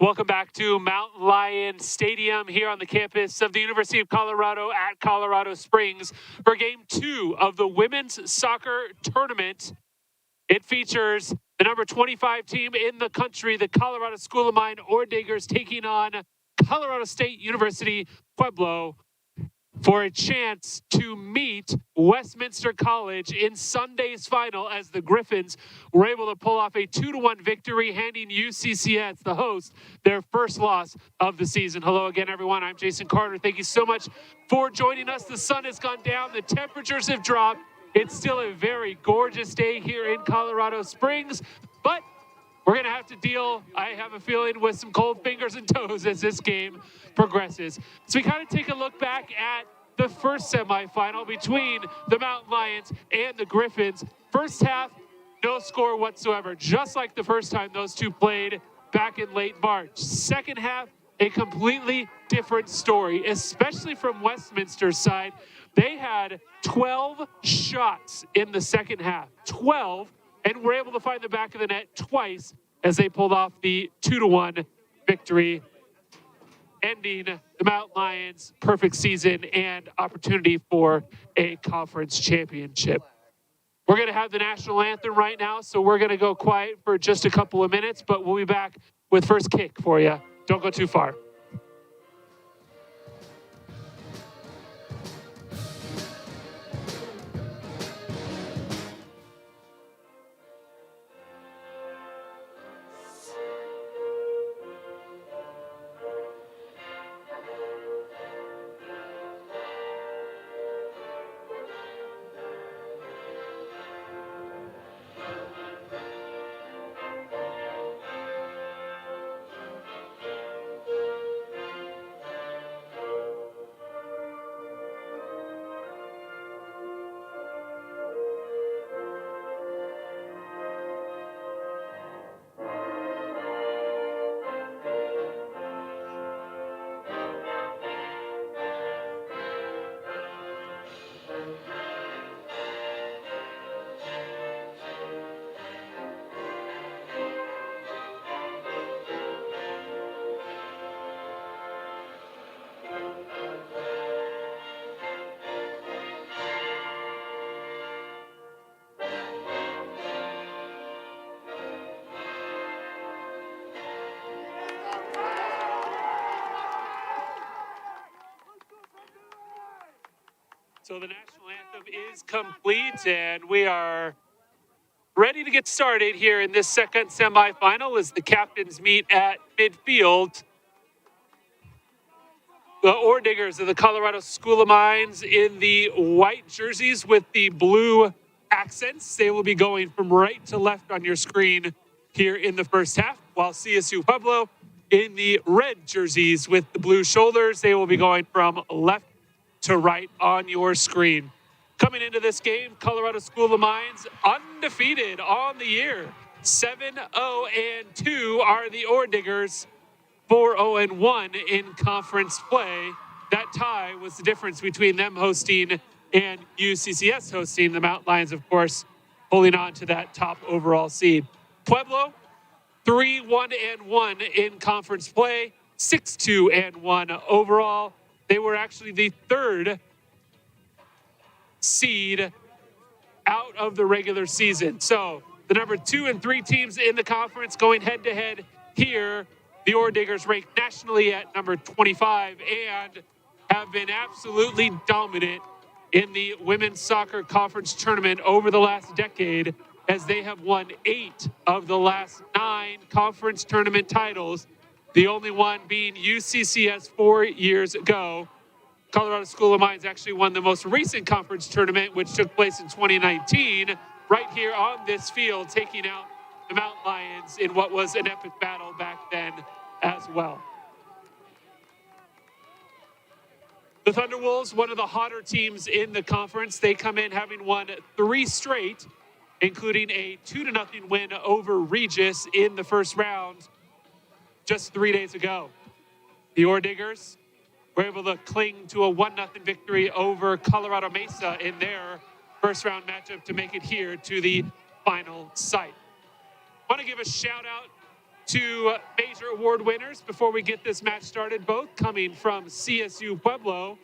Welcome back to Mountain Lion Stadium here on the campus of the University of Colorado at Colorado Springs for Game 2 of the Women's Soccer Tournament. It features the number 25 team in the country, the Colorado School of Mine Orediggers, taking on Colorado State University Pueblo for a chance to meet Westminster College in Sunday's final, as the Griffins were able to pull off a 2-1 victory, handing UCCS, the host, their first loss of the season. Hello again, everyone. I'm Jason Carter. Thank you so much for joining us. The sun has gone down. The temperatures have dropped. It's still a very gorgeous day here in Colorado Springs, but we're going to have to deal, I have a feeling, with some cold fingers and toes as this game progresses. So we kind of take a look back at the first semifinal between the Mountain Lions and the Griffins. First half, no score whatsoever, just like the first time those two played back in late March. Second half, a completely different story, especially from Westminster's side. They had 12 shots in the second half, 12, and were able to find the back of the net twice as they pulled off the 2-1 victory, ending the Mountain Lions' perfect season and opportunity for a conference championship. We're going to have the national anthem right now, so we're going to go quiet for just a couple of minutes, but we'll be back with first kick for you. Don't go too far. So the national anthem is complete, and we are ready to get started here in this second semifinal as the captains meet at midfield. The Orediggers of the Colorado School of Mines in the white jerseys with the blue accents. They will be going from right to left on your screen here in the first half, while CSU Pueblo in the red jerseys with the blue shoulders. They will be going from left to right on your screen. Coming into this game, Colorado School of Mines undefeated on the year. 7-0-2 are the Orediggers. 4-0-1 in conference play. That tie was the difference between them hosting and UCCS hosting. The Mountain Lions, of course, holding on to that top overall seed. Pueblo, 3-1-1 in conference play, 6-2-1 overall. They were actually the third seed out of the regular season. So the number 2 and 3 teams in the conference going head to head here. The Orediggers ranked nationally at number 25 and have been absolutely dominant in the women's soccer conference tournament over the last decade, as they have won 8 of the last 9 conference tournament titles, the only one being UCCS 4 years ago. Colorado School of Mines actually won the most recent conference tournament, which took place in 2019, right here on this field, taking out the Mountain Lions in what was an epic battle back then as well. The Thunderwolves, one of the hotter teams in the conference, they come in having won 3 straight, including a 2-0 win over Regis in the first round just 3 days ago. The Orediggers were able to cling to a 1-0 victory over Colorado Mesa in their first round matchup to make it here to the final site. I want to give a shout out Two major award winners before we get this match started, both coming from CSU Pueblo.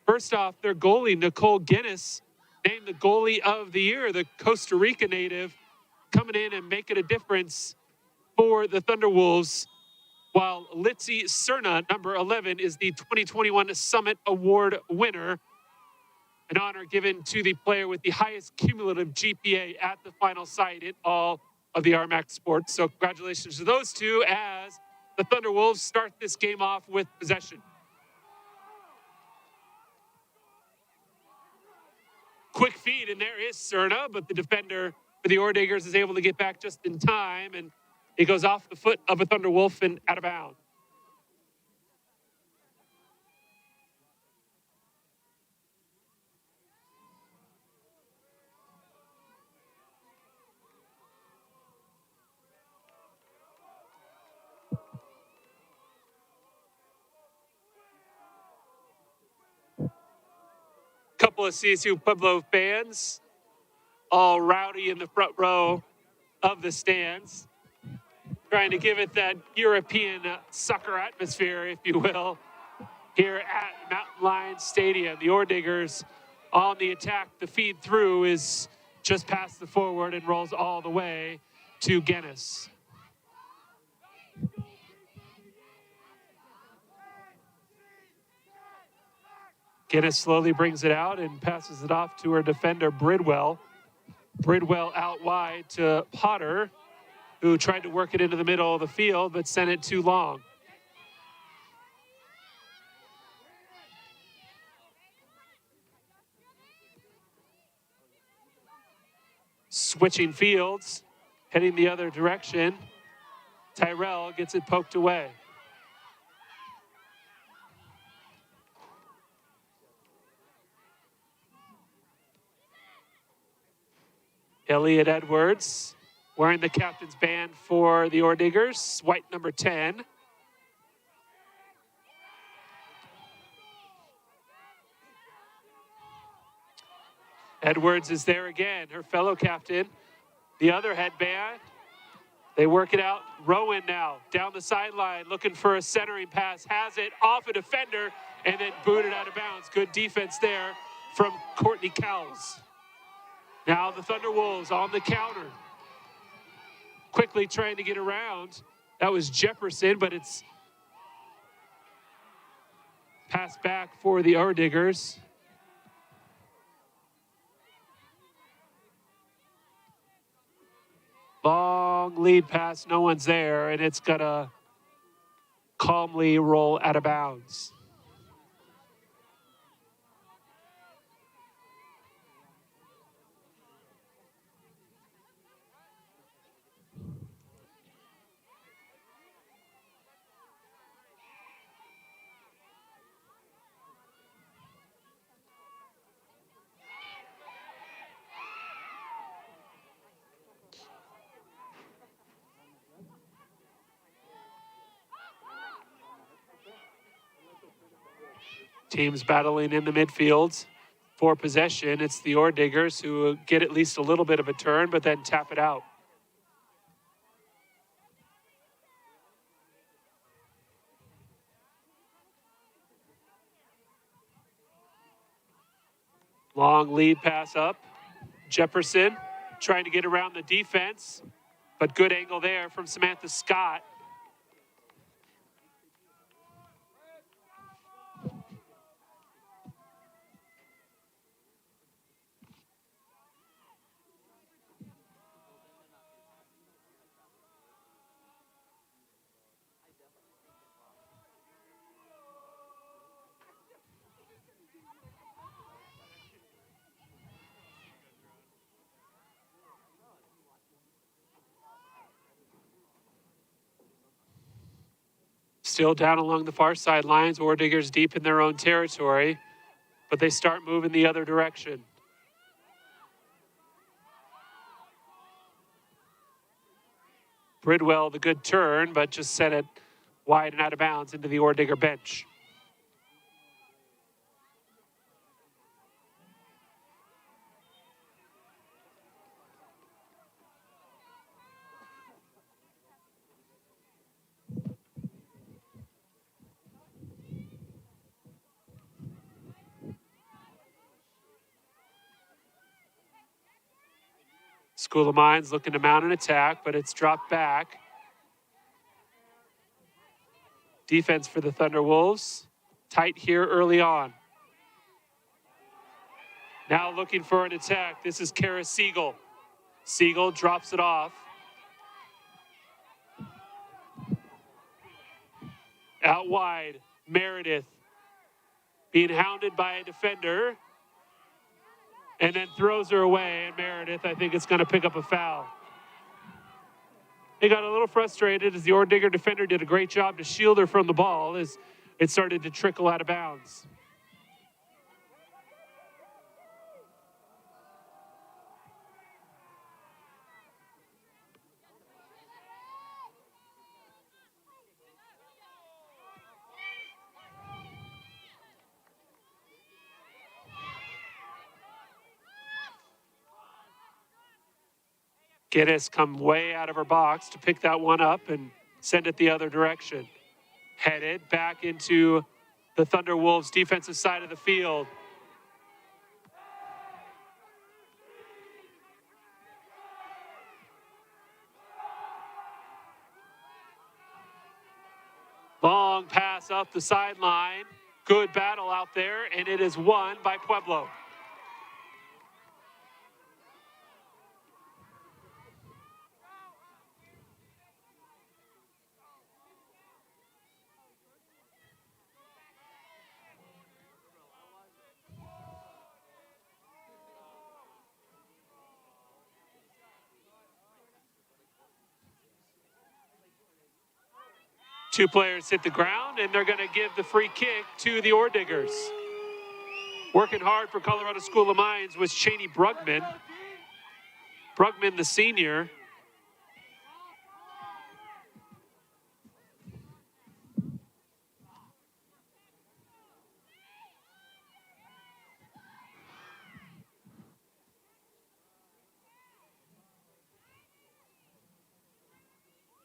First off, their goalie, Nicole Guinness, named the goalie of the year, the Costa Rica native, coming in and making a difference for the Thunderwolves, while Litzy Cerna, number 11, is the 2021 Summit Award winner, an honor given to the player with the highest cumulative GPA at the final site in all of the RMAC sports. So congratulations to those two as the Thunderwolves start this game off with possession. Quick feed, and there is Cerna, but the defender for the Orediggers is able to get back just in time, and it goes off the foot of a Thunderwolf and out of bounds. Couple of CSU Pueblo fans, all rowdy in the front row of the stands, trying to give it that European soccer atmosphere, if you will, here at Mountain Lion Stadium. The Orediggers on the attack. The feed through is just past the forward and rolls all the way to Guinness. Guinness slowly brings it out and passes it off to her defender, Bridwell. Bridwell out wide to Potter, who tried to work it into the middle of the field, but sent it too long. Switching fields, heading the other direction. Tyrell gets it poked away. Elliot Edwards wearing the captain's band for the Orediggers, white number 10. Edwards is there again, her fellow captain. The other headband, they work it out. Rowan now down the sideline looking for a centering pass, has it off a defender and then booted out of bounds. Good defense there from Courtney Cowles. Now the Thunderwolves on the counter. Quickly trying to get around. That was Jefferson, but it's passed back for the Orediggers. Long lead pass, no one's there, and it's gonna calmly roll out of bounds. Teams battling in the midfield for possession. It's the Orediggers who get at least a little bit of a turn, but then tap it out. Long lead pass up. Jefferson trying to get around the defense, but good angle there from Samantha Scott. Still down along the far sidelines, Orediggers deep in their own territory, but they start moving the other direction. Bridwell, the good turn, but just sent it wide and out of bounds into the Oredigger bench. School of Mines looking to mount an attack, but it's dropped back. Defense for the Thunderwolves. Tight here early on. Now looking for an attack. This is Kara Siegel. Siegel drops it off. Out wide, Meredith being hounded by a defender and then throws her away. And Meredith, I think, is going to pick up a foul. They got a little frustrated as the Ordigger defender did a great job to shield her from the ball as it started to trickle out of bounds. Guinness come way out of her box to pick that one up and send it the other direction. Headed back into the Thunderwolves' defensive side of the field. Long pass up the sideline. Good battle out there, and it is won by Pueblo. Two players hit the ground, and they're going to give the free kick to the Ordiggers. Working hard for Colorado School of Mines was Cheney Brugman. Brugman, the senior.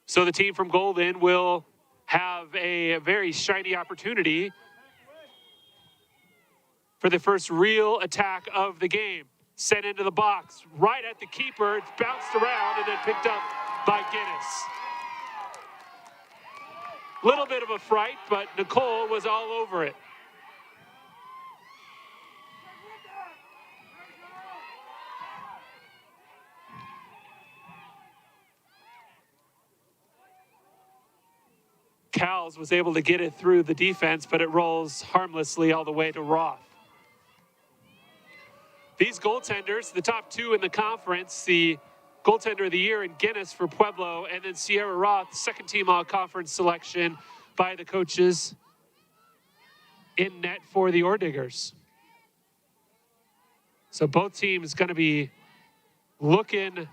So the team from Golden will have a very shiny opportunity for the first real attack of the game. Sent into the box, right at the keeper. It's bounced around and then picked up by Guinness. Little bit of a fright, but Nicole was all over it. Cowles was able to get it through the defense, but it rolls harmlessly all the way to Roth. These goaltenders, the top two in the conference, the goaltender of the year in Guinness for Pueblo, and then Sierra Roth, second team all-conference selection by the coaches in net for the Ordiggers. So both teams going to be looking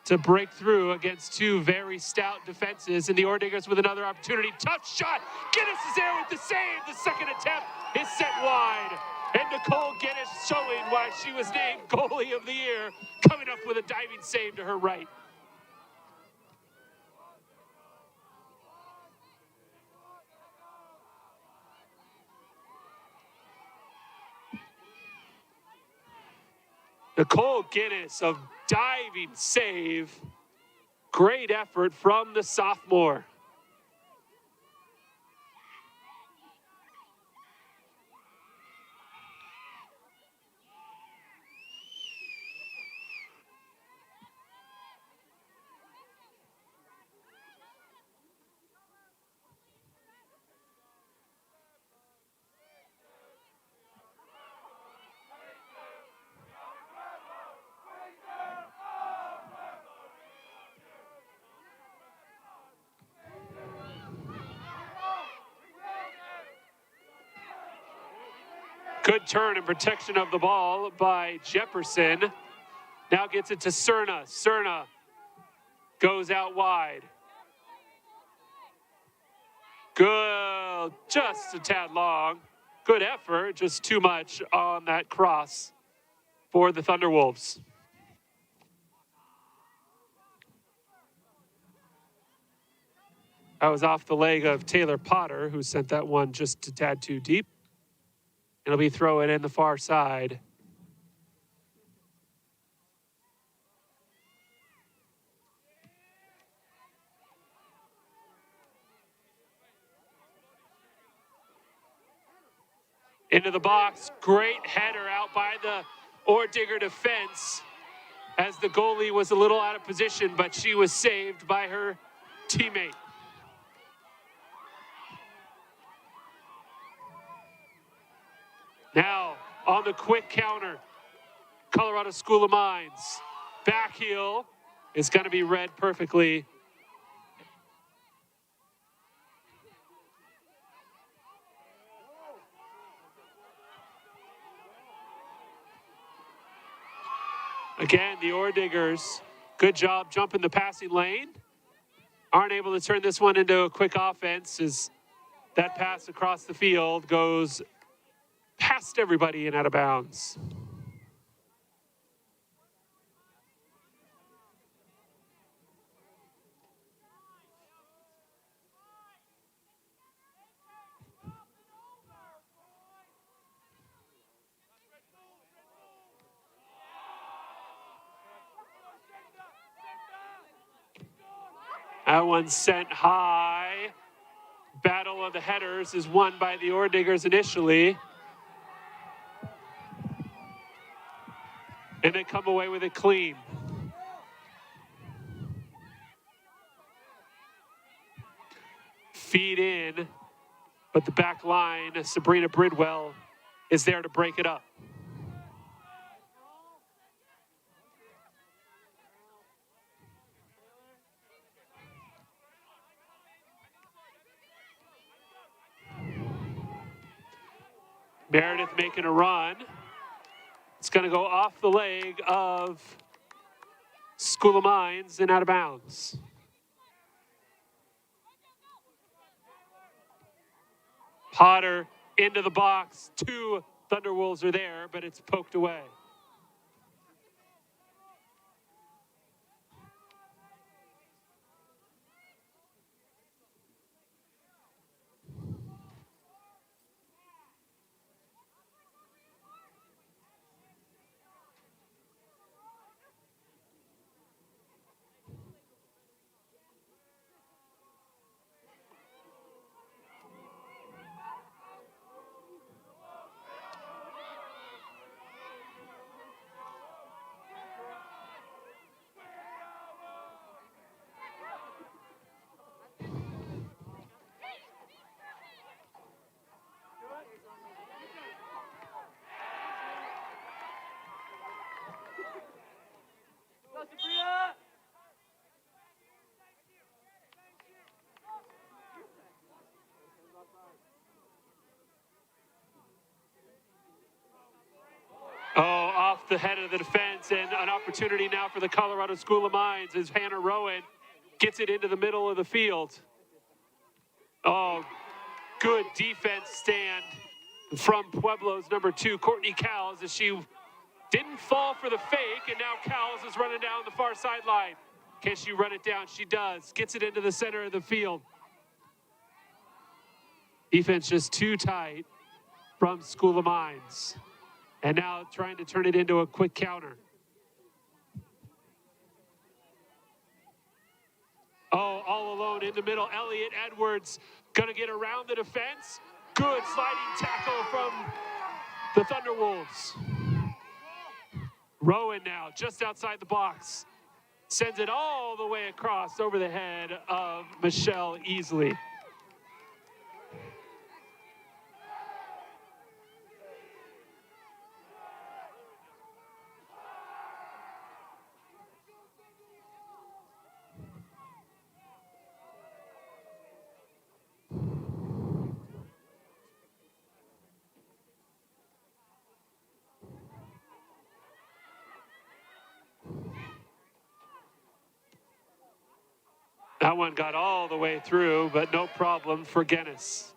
to break through against two very stout defenses, and the Ordiggers with another opportunity. Tough shot. Guinness is there with the save. The second attempt is set wide. And Nicole Guinness showing why she was named goalie of the year, coming up with a diving save to her right. Nicole Guinness, a diving save. Great effort from the sophomore. Good turn and protection of the ball by Jefferson. Now gets it to Cerna. Cerna goes out wide. Good, just a tad long. Good effort, just too much on that cross for the Thunderwolves. That was off the leg of Taylor Potter, who sent that one just a tad too deep. It'll be throwing in the far side. into the box. Great header out by the Ordigger defense as the goalie was a little out of position, but she was saved by her teammate. Now, on the quick counter, Colorado School of Mines. Back heel is going to be read perfectly. Again, the Ordiggers, good job jumping the passing lane. Aren't able to turn this one into a quick offense as that pass across the field goes past everybody and out of bounds. That one sent high. Battle of the headers is won by the Ordiggers initially. And they come away with it clean. Feed in, but the back line, Sabrina Bridwell, is there to break it up. Meredith making a run. It's going to go off the leg of School of Mines and out of bounds. Potter into the box. 2 Thunderwolves are there, but it's poked away. Oh, off the head of the defense, and an opportunity now for the Colorado School of Mines as Hannah Rowan gets it into the middle of the field. Oh, good defense stand from Pueblo's number 2, Courtney Cowles, as she didn't fall for the fake, and now Cowles is running down the far sideline. Can she run it down? She does. Gets it into the center of the field. Defense just too tight from School of Mines. And now trying to turn it into a quick counter. Oh, all alone in the middle. Elliott Edwards going to get around the defense. Good sliding tackle from the Thunderwolves. Rowan now just outside the box. Sends it all the way across over the head of Michelle Easley. That one got all the way through, but no problem for Guinness.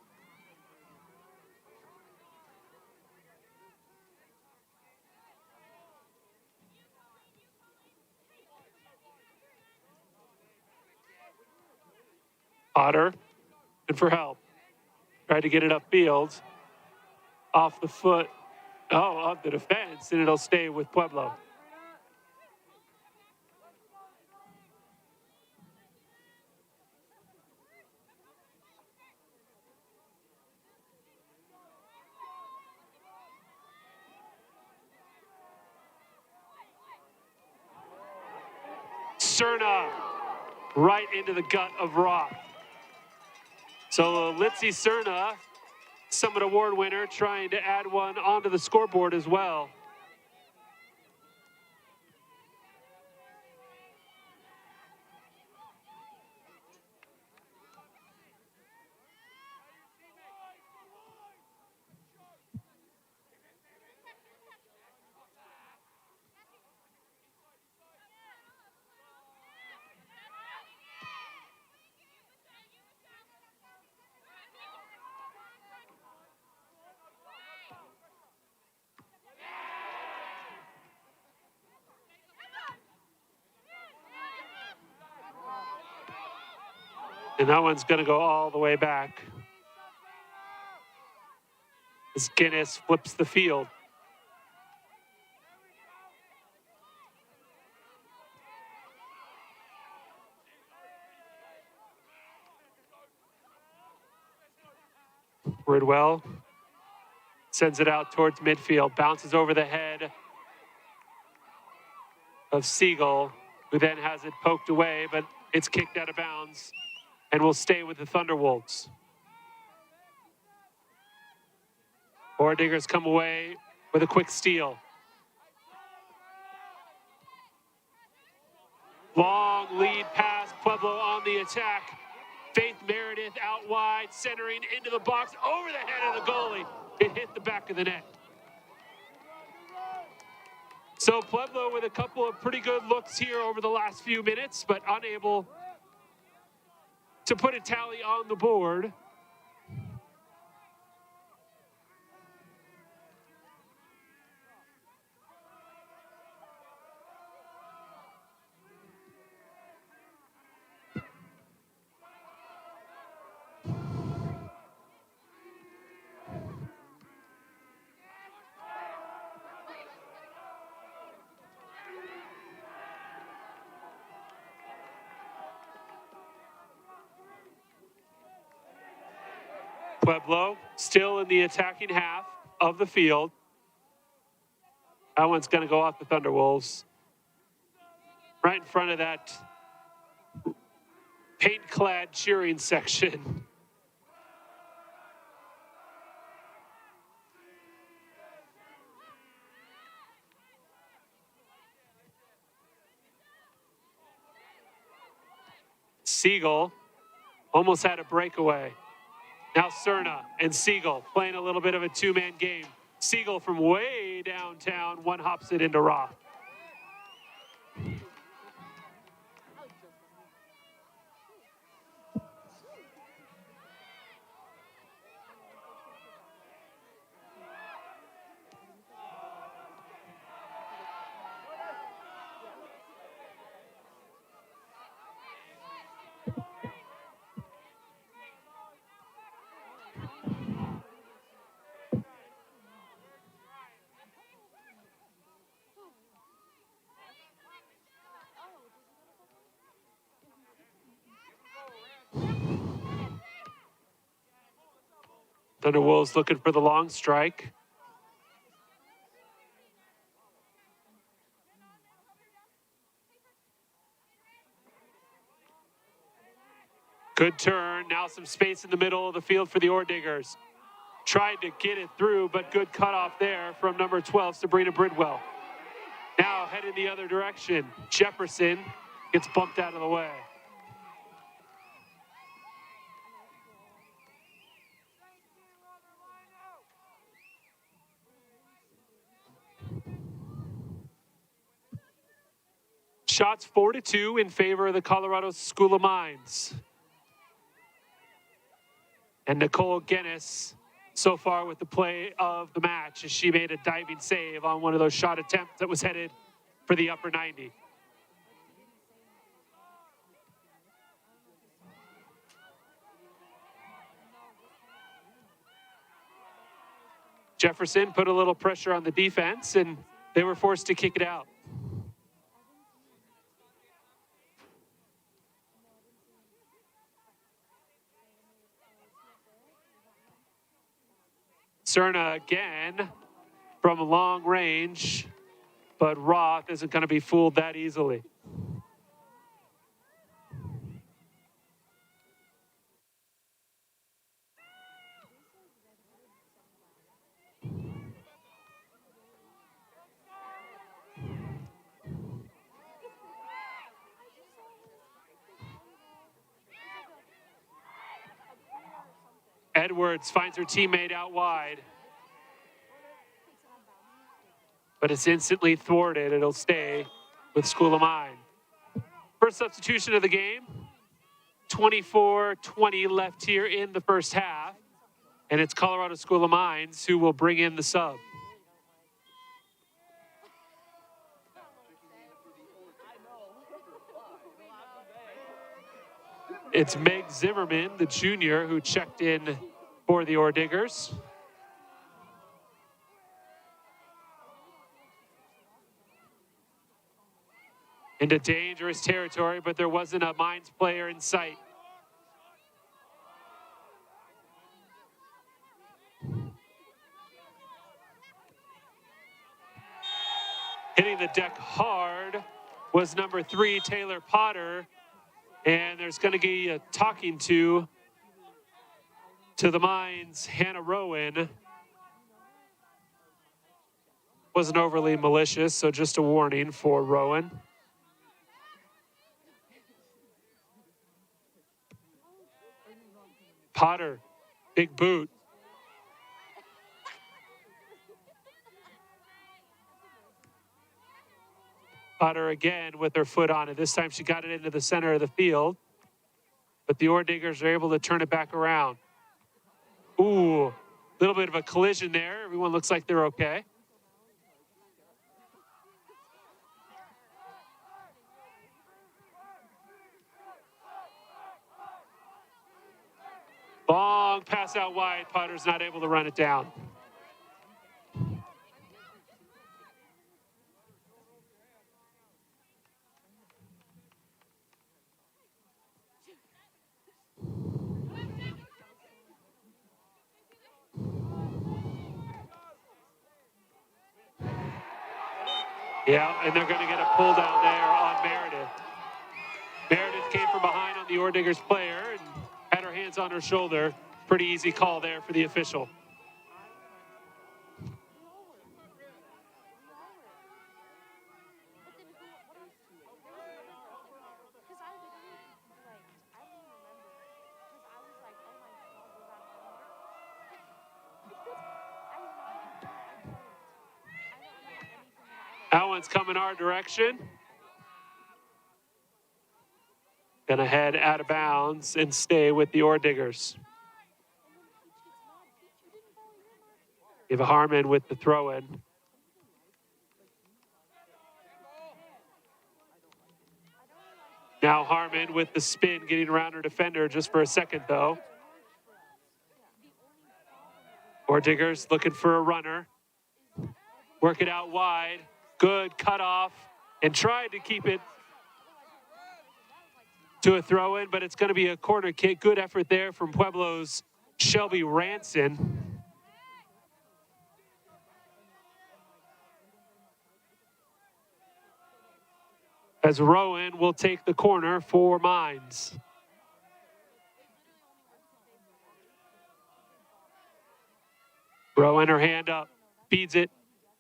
Otter, and for help. Tried to get it upfield. Off the foot, of the defense, and it'll stay with Pueblo. Cerna right into the gut of Roth. So Litzy Cerna, Summit Award winner, trying to add one onto the scoreboard as well. And that one's going to go all the way back as Guinness flips the field. Ridwell sends it out towards midfield, bounces over the head of Siegel, who then has it poked away, but it's kicked out of bounds and will stay with the Thunderwolves. Ordiggers come away with a quick steal. Long lead pass, Pueblo on the attack. Faith Meredith out wide, centering into the box, over the head of the goalie. It hit the back of the net. So Pueblo with a couple of pretty good looks here over the last few minutes, but unable to put a tally on the board. Pueblo still in the attacking half of the field. That one's going to go off the Thunderwolves. Right in front of that paint-clad cheering section. Siegel almost had a breakaway. Now Cerna and Siegel playing a little bit of a two-man game. Siegel from way downtown, one hops it into Roth. Thunderwolves looking for the long strike. Good turn. Now some space in the middle of the field for the Ordiggers. Tried to get it through, but good cutoff there from number 12, Sabrina Bridwell. Now heading the other direction. Jefferson gets bumped out of the way. Shots 4-2 in favor of the Colorado School of Mines. And Nicole Guinness so far with the play of the match as she made a diving save on one of those shot attempts that was headed for the upper 90. Jefferson put a little pressure on the defense and they were forced to kick it out. Cerna again from long range, but Roth isn't going to be fooled that easily. Edwards finds her teammate out wide. But it's instantly thwarted. It'll stay with School of Mine. First substitution of the game. 24-20 left here in the first half. And it's Colorado School of Mines who will bring in the sub. It's Meg Zimmerman, the junior, who checked in for the Ore Diggers. Into dangerous territory, but there wasn't a Mines player in sight. Hitting the deck hard was number 3, Taylor Potter. And there's going to be a talking to the Mines, Hannah Rowan. Wasn't overly malicious, so just a warning for Rowan. Potter, big boot. Potter again with her foot on it. This time she got it into the center of the field. But the Ore Diggers are able to turn it back around. Ooh, a little bit of a collision there. Everyone looks like they're okay. Long pass out wide. Potter's not able to run it down. Yeah, and they're going to get a pull down there on Meredith. Meredith came from behind on the Ore Diggers player and had her hands on her shoulder. Pretty easy call there for the official. That one's coming our direction. Gonna head out of bounds and stay with the Ore Diggers. Eva Harmon with the throw-in. Now Harmon with the spin, getting around her defender just for a second, though. Ore Diggers looking for a runner. Work it out wide. Good cutoff, and tried to keep it to a throw-in, but it's going to be a corner kick. Good effort there from Pueblo's Shelby Ranson. As Rowan will take the corner for Mines. Rowan, her hand up, feeds it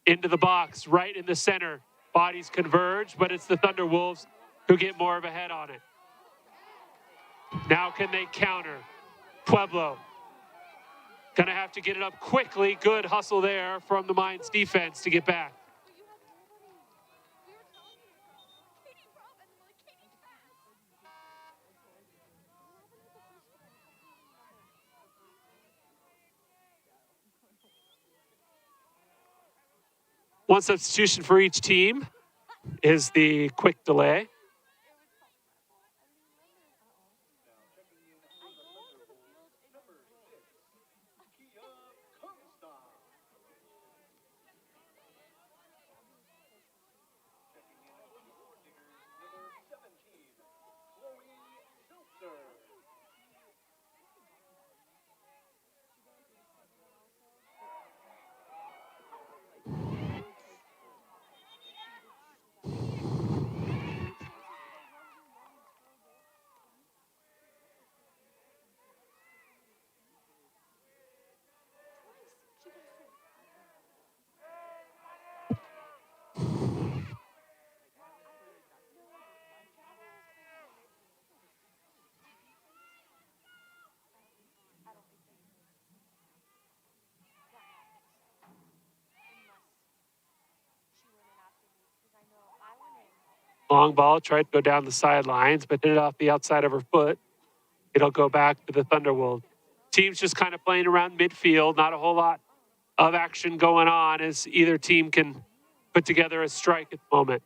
into the box, right in the center. Bodies converge, but it's the Thunderwolves who get more of a head on it. Now can they counter? Pueblo gonna have to get it up quickly. Good hustle there from the Mines defense to get back. One substitution for each team is the quick delay. Long ball, tried to go down the sidelines, but hit it off the outside of her foot. It'll go back to the Thunderwolves. Team's just kind of playing around midfield. Not a whole lot of action going on as either team can put together a strike at the moment.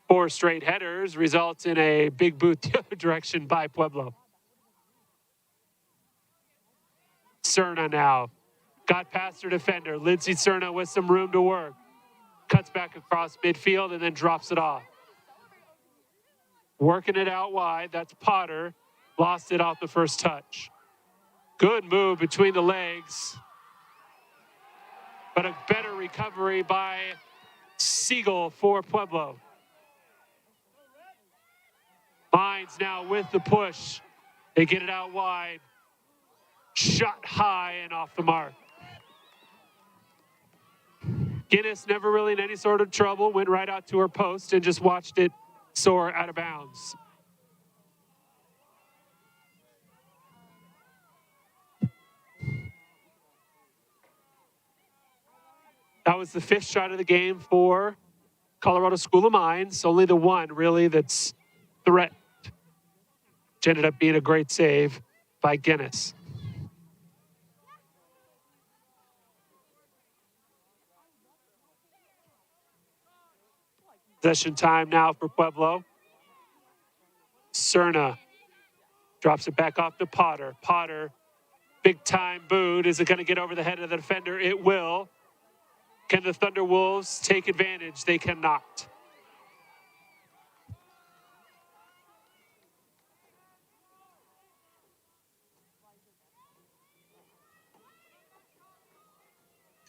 4 straight headers results in a big boot the other direction by Pueblo. Cerna now got past her defender. Lindsay Cerna with some room to work. Cuts back across midfield and then drops it off. Working it out wide. That's Potter. Lost it off the first touch. Good move between the legs. But a better recovery by Siegel for Pueblo. Mines now with the push. They get it out wide. Shot high and off the mark. Guinness never really in any sort of trouble. Went right out to her post and just watched it soar out of bounds. That was the 5th shot of the game for Colorado School of Mines. Only the one really that's threatened. Which ended up being a great save by Guinness. Possession time now for Pueblo. Cerna drops it back off to Potter. Potter, big time boot. Is it going to get over the head of the defender? It will. Can the Thunderwolves take advantage? They cannot.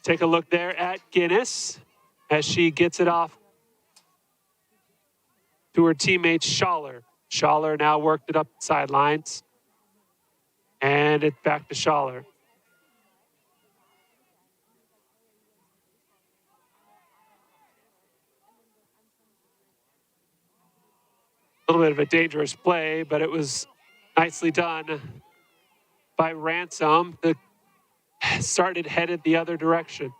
Take a look there at Guinness as she gets it off to her teammate Schaller. Schaller now worked it up the sidelines. And it's back to Schaller. A little bit of a dangerous play, but it was nicely done by Ransom. The started headed the other direction.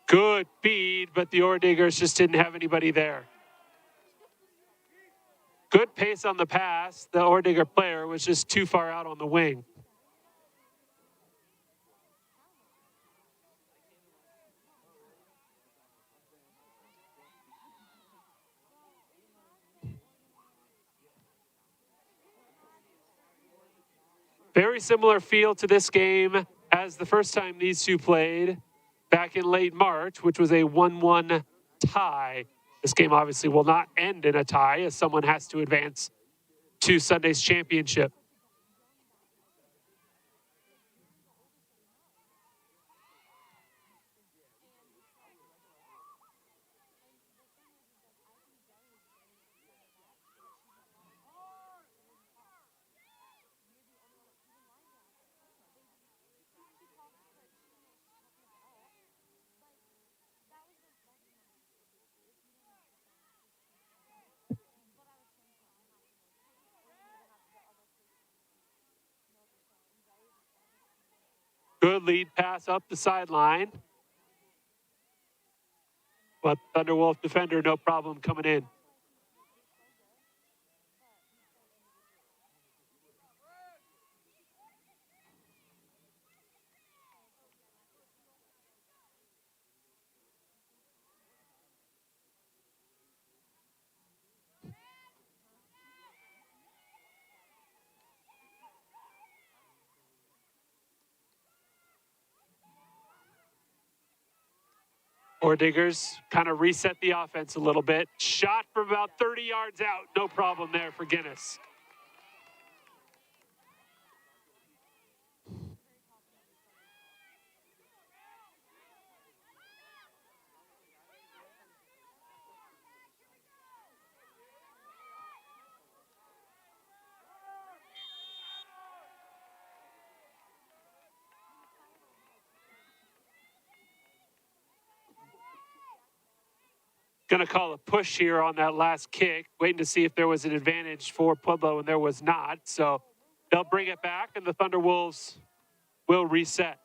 Good feed, but the Ore Diggers just didn't have anybody there. Good pace on the pass. The Ore Digger player was just too far out on the wing. Very similar feel to this game as the first time these two played back in late March, which was a 1-1 tie. This game obviously will not end in a tie as someone has to advance to Sunday's championship. Good lead pass up the sideline. But Thunderwolf defender, no problem coming in. Ore Diggers kind of reset the offense a little bit. Shot from about 30 yards out. No problem there for Guinness. Going to call a push here on that last kick, waiting to see if there was an advantage for Pueblo, and there was not. So They'll bring it back, and the Thunderwolves will reset.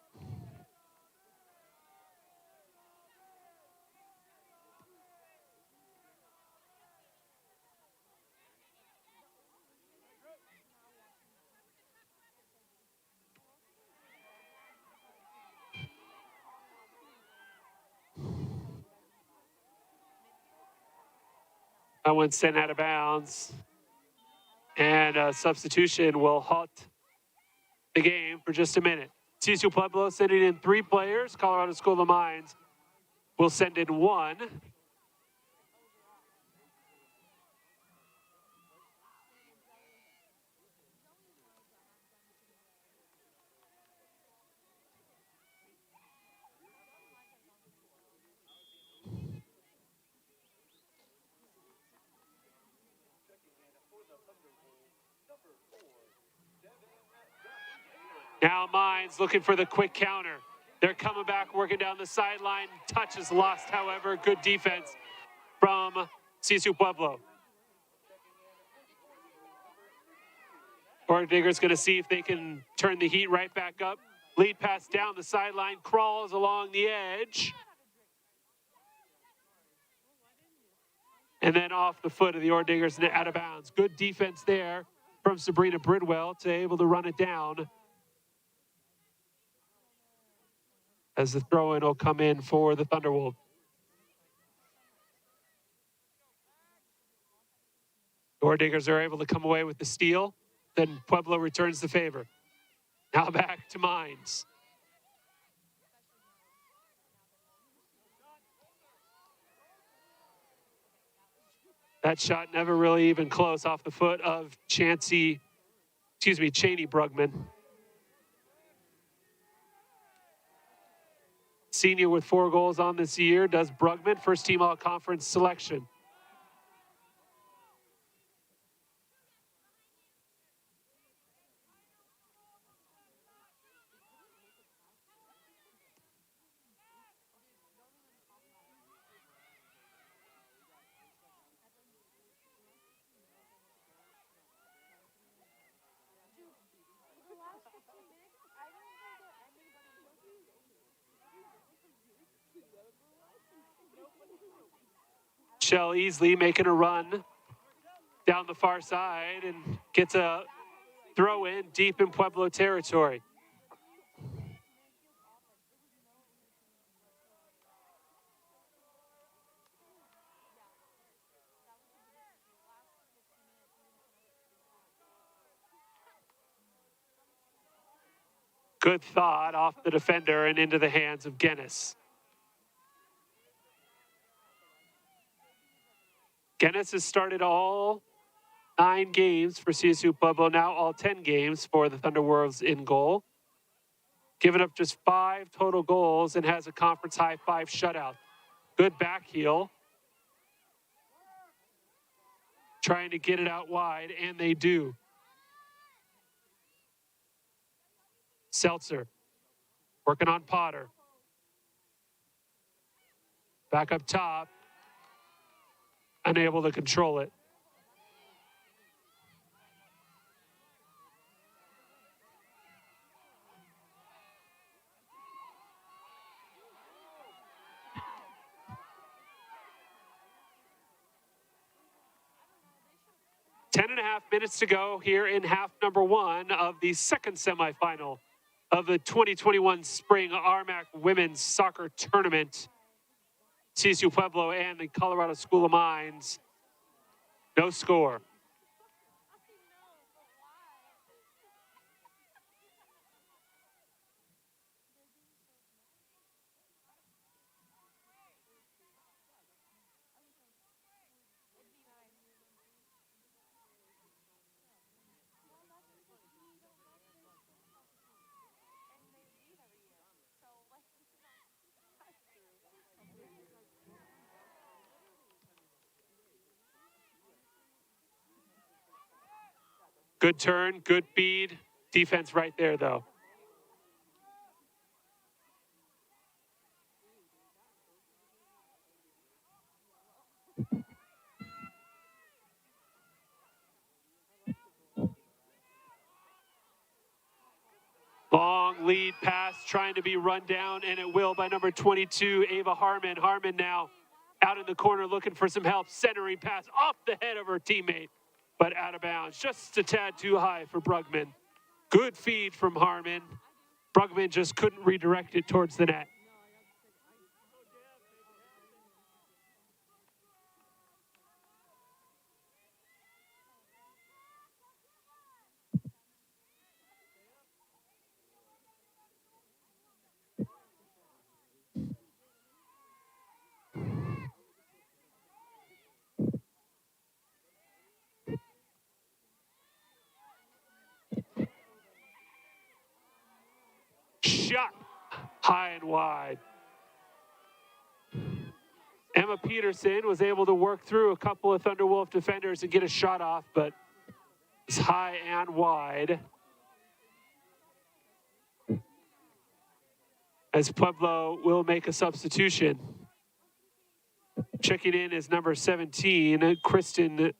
That one sent out of bounds. And a substitution will halt the game for just a minute. CSU Pueblo sending in 3 players. Colorado School of Mines will send in 1. Now Mines looking for the quick counter. They're coming back, working down the sideline. Touch is lost, however. Good defense from CSU Pueblo. Digger's going to see if they can turn the heat right back up. Lead pass down the sideline, crawls along the edge. And then off the foot of the Diggers out of bounds. Good defense there from Sabrina Bridwell to able to run it down. As the throw-in will come in for the Thunderwolves. Diggers are able to come away with the steal. Then Pueblo returns the favor. Now back to Mines. That shot never really even close off the foot of Cheney Brugman. Senior with 4 goals on this year, does Brugman, first team all-conference selection. Shell Easley making a run down the far side and gets a throw in deep in Pueblo territory. Good thought off the defender and into the hands of Guinness. Guinness has started all 9 games for CSU Pueblo, now all 10 games for the Thunderwolves in goal. Given up just 5 total goals and has a conference high 5 shutout. Good back heel. Trying to get it out wide, and they do. Seltzer working on Potter. Back up top. Unable to control it. Ten and a half minutes to go here in half number 1 of the second semifinal of the 2021 Spring RMAC Women's Soccer Tournament. CSU Pueblo and the Colorado School of Mines. No score. Good turn, good feed. Defense right there, though. lead pass trying to be run down, and it will by number 22, Ava Harmon. Harmon now out in the corner looking for some help. Centering pass off the head of her teammate, but out of bounds. Just a tad too high for Brugman. Good feed from Harmon. Brugman just couldn't redirect it towards the net. Shot high and wide. Emma Peterson was able to work through a couple of Thunderwolf defenders and get a shot off, but it's high and wide. As Pueblo will make a substitution. Checking in is number 17, Kristen.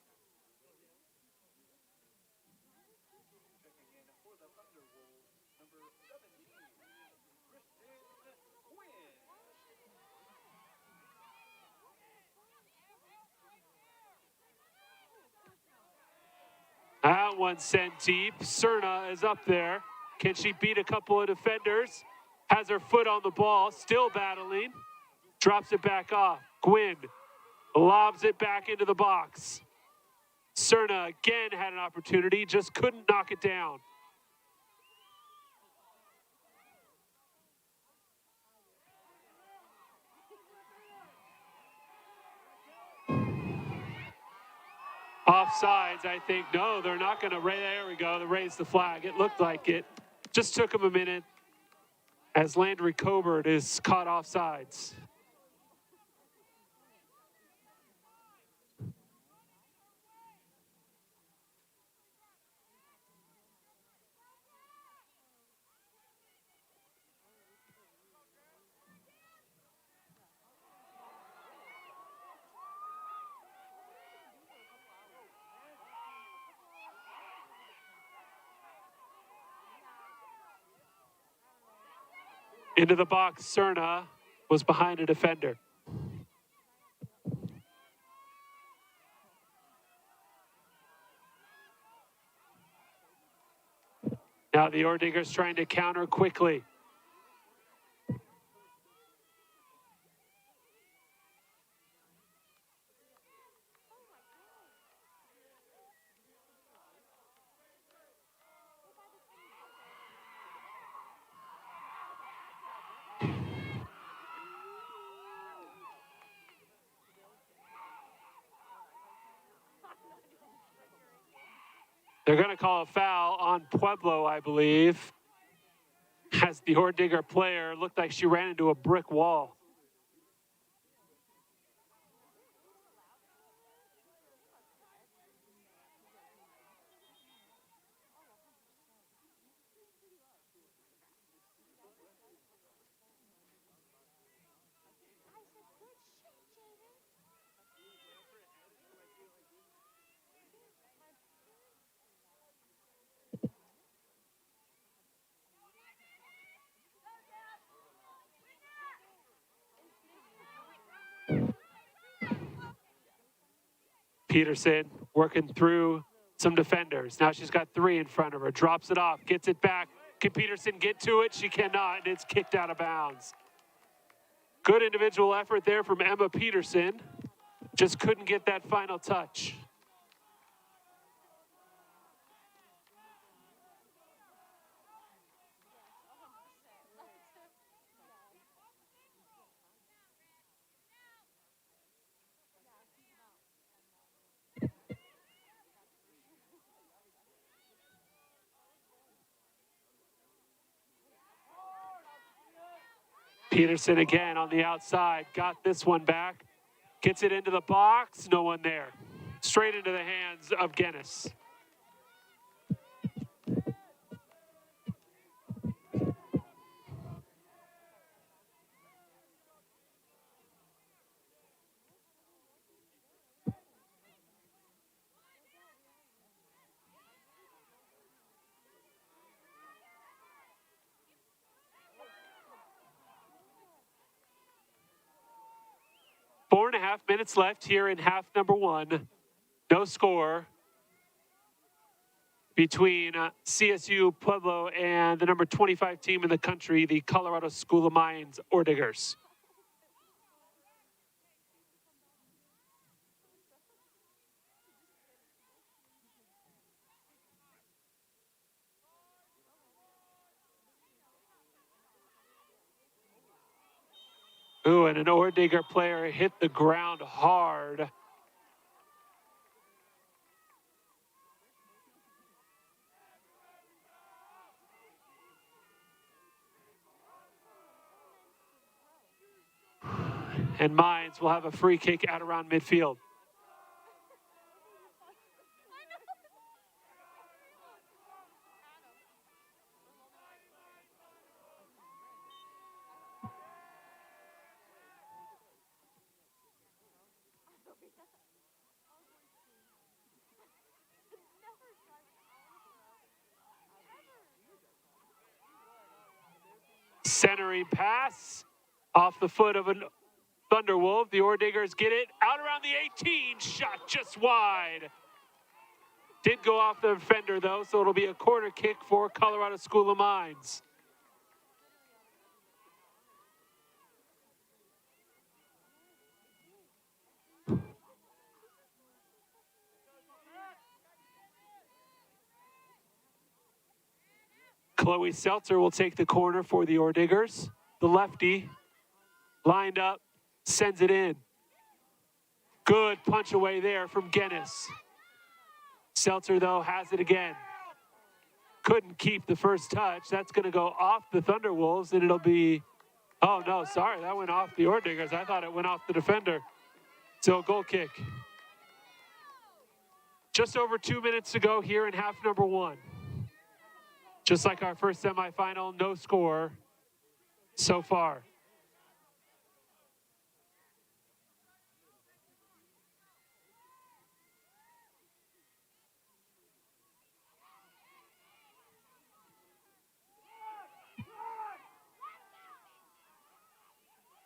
That one sent deep. Cerna is up there. Can she beat a couple of defenders? Has her foot on the ball, still battling. Drops it back off. Gwynn lobs it back into the box. Cerna again had an opportunity, just couldn't knock it down. Offsides, I think. No, they're not going to. There we go. They raised the flag. It looked like it. Just took them a minute as Landry Cobert is caught offsides. Into the box, Cerna was behind a defender. Now the Ordigger's trying to counter quickly. They're going to call a foul on Pueblo, I believe, as the Ordigger player looked like she ran into a brick wall. Peterson working through some defenders. Now she's got three in front of her. Drops it off, gets it back. Can Peterson get to it? She cannot, and it's kicked out of bounds. Good individual effort there from Emma Peterson. Just couldn't get that final touch. Peterson again on the outside, got this one back, gets it into the box, no one there. Straight into the hands of Guinness. 2.5 minutes left here in half number one. No score between CSU Pueblo and the number 25 team in the country, the Colorado School of Mines Orediggers. Ooh, and an Oredigger player hit the ground hard. And Mines will have a free kick out around midfield. Centering pass off the foot of a Thunderwolf. The Orediggers get it out around the 18. Shot just wide. Did go off the defender, though, so it'll be a corner kick for Colorado School of Mines. Chloe Seltzer will take the corner for the Orediggers. The lefty lined up, sends it in. Good punch away there from Guinness. Seltzer, though, has it again. Couldn't keep the first touch. That's going to go off the Thunderwolves, and it'll be... Oh, no, sorry. That went off the Orediggers. I thought it went off the defender. So, goal kick. Just over 2 minutes to go here in half number one. Just like our first semifinal, no score so far.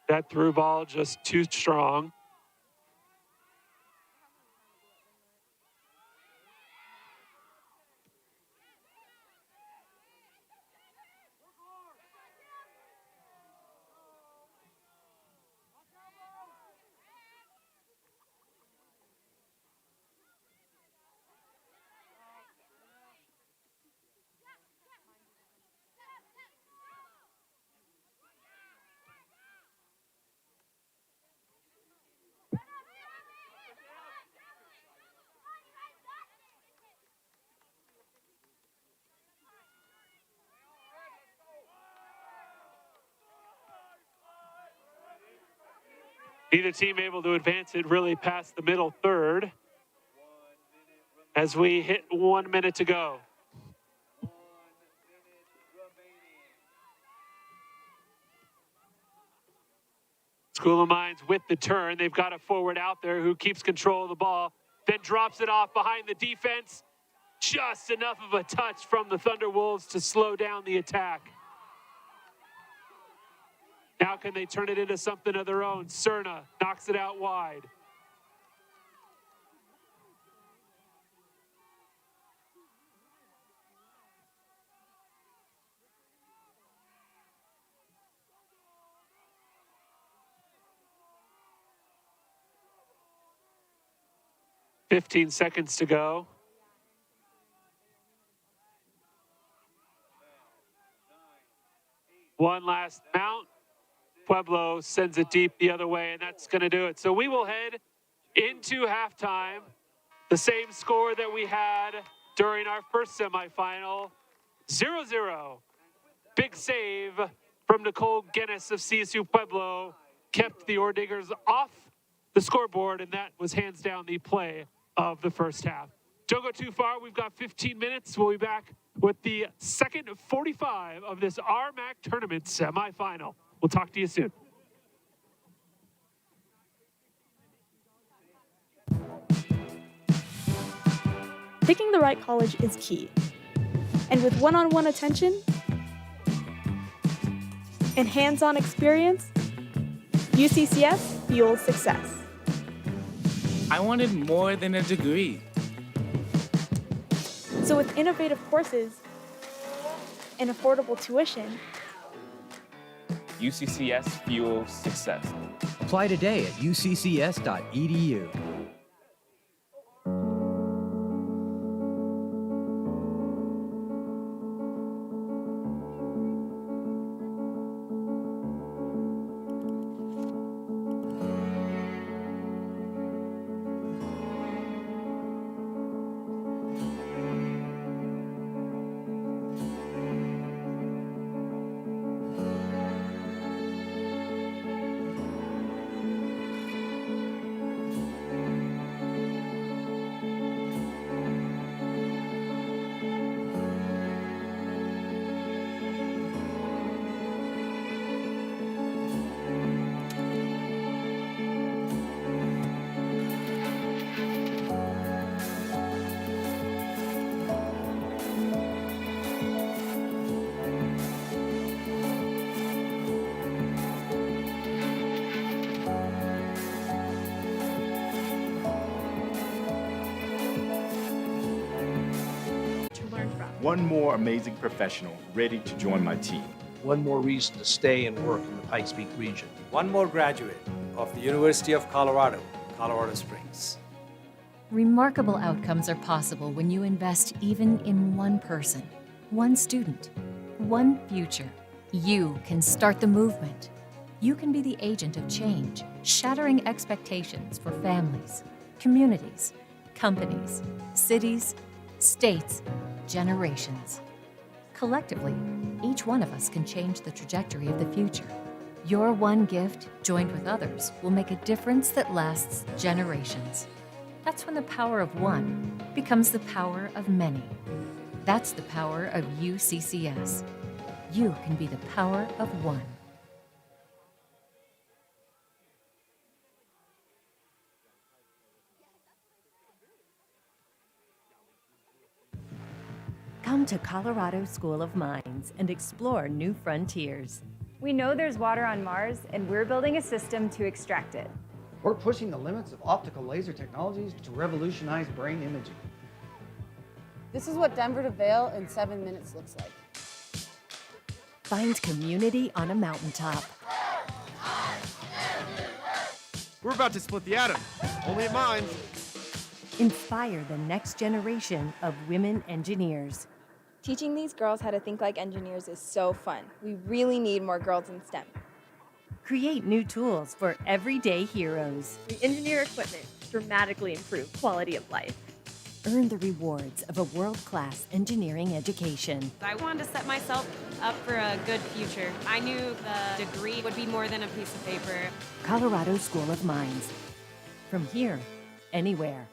That through ball just too strong. Neither team able to advance it really past the middle third as we hit 1 minute to go. School of Mines with the turn. They've got a forward out there who keeps control of the ball, then drops it off behind the defense. Just enough of a touch from the Thunderwolves to slow down the attack. Now can they turn it into something of their own? Cerna knocks it out wide. "15 seconds to go. One last mount. Pueblo sends it deep the other way, and that's going to do it. So we will head into halftime. The same score that we had during our first semifinal, 0-0. Big save from Nicole Guinness of CSU Pueblo kept the Orediggers off the scoreboard, and that was hands down the play of the first half. Don't go too far. We've got 15 minutes. We'll be back with the second 45 of this RMAC tournament semifinal. We'll talk to you soon. Picking the right college is key. And with one-on-one attention and hands-on experience, UCCS fuels success. I wanted more than a degree. So with innovative courses and affordable tuition, UCCS fuels success. Apply today at uccs.edu. One more amazing professional ready to join my team. One more reason to stay and work in the Pikes Peak region. One more graduate of the University of Colorado, Colorado Springs. Remarkable outcomes are possible when you invest even in one person, one student, one future. You can start the movement. You can be the agent of change, shattering expectations for families, communities, companies, cities, states, generations. Collectively, each one of us can change the trajectory of the future. Your one gift, joined with others, will make a difference that lasts generations. That's when the power of one becomes the power of many. That's the power of UCCS. You can be the power of one. Come to Colorado School of Mines and explore new frontiers. We know there's water on Mars, and we're building a system to extract it. We're pushing the limits of optical laser technologies to revolutionize brain imaging. This is what Denver to Vail in 7 minutes looks like. Find community on a mountaintop. We're about to split the atom, only at mines. Inspire the next generation of women engineers. Teaching these girls how to think like engineers is so fun. We really need more girls in STEM. Create new tools for everyday heroes. We engineer equipment to dramatically improve quality of life. Earn the rewards of a world-class engineering education. I wanted to set myself up for a good future. I knew the degree would be more than a piece of paper. Colorado School of Mines. From here, anywhere.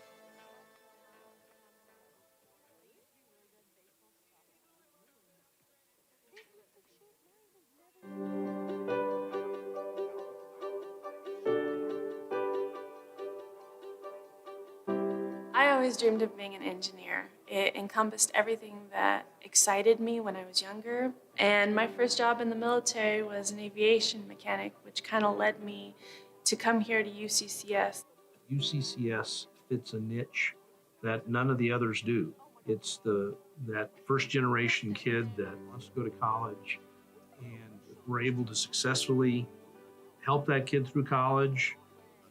I always dreamed of being an engineer. It encompassed everything that excited me when I was younger. And my first job in the military was an aviation mechanic, which kind of led me to come here to UCCS. UCCS fits a niche that none of the others do. It's that first generation kid that wants to go to college, and if we're able to successfully help that kid through college,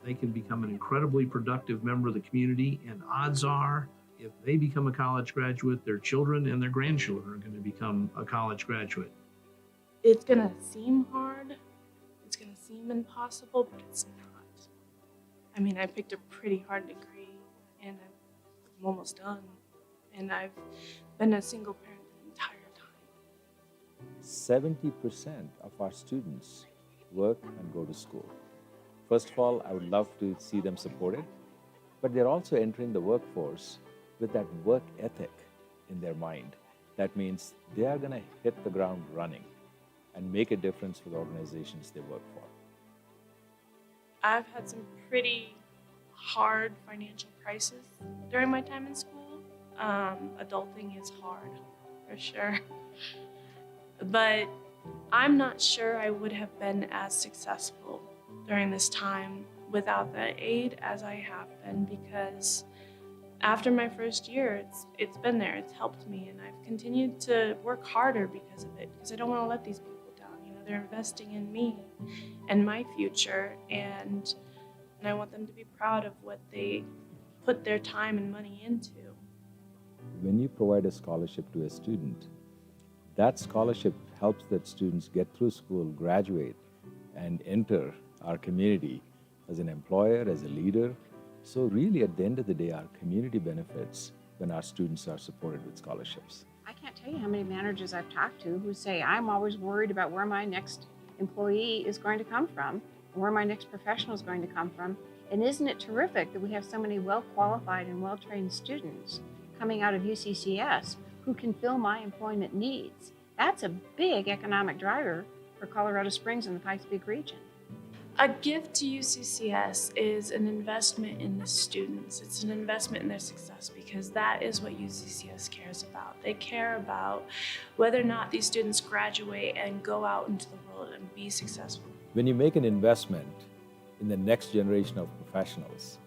they can become an incredibly productive member of the community, and odds are, if they become a college graduate, their children and their grandchildren are going to become a college graduate. It's gonna seem hard, it's gonna seem impossible, but it's not. I mean, I picked a pretty hard degree, and I'm almost done, and I've been a single parent the entire time. 70% of our students work and go to school. First of all, I would love to see them supported, but they're also entering the workforce with that work ethic in their mind. That means they are going to hit the ground running and make a difference for the organizations they work for. I've had some pretty hard financial crises during my time in school. Adulting is hard, for sure. But I'm not sure I would have been as successful during this time without that aid as I have been, because after my first year, it's been there. It's helped me, and I've continued to work harder because of it, because I don't want to let these people down. You know, they're investing in me and my future, and I want them to be proud of what they put their time and money into. When you provide a scholarship to a student, that scholarship helps that students get through school, graduate, and enter our community as an employer, as a leader. So really, at the end of the day, our community benefits when our students are supported with scholarships. I can't tell you how many managers I've talked to who say, I'm always worried about where my next employee is going to come from, and where my next professional is going to come from. And isn't it terrific that we have so many well-qualified and well-trained students coming out of UCCS who can fill my employment needs? That's a big economic driver for Colorado Springs and the Pikes Peak region. A gift to UCCS is an investment in the students. It's an investment in their success, because that is what UCCS cares about. They care about whether or not these students graduate and go out into the world and be successful. When you make an investment in the next generation of professionals,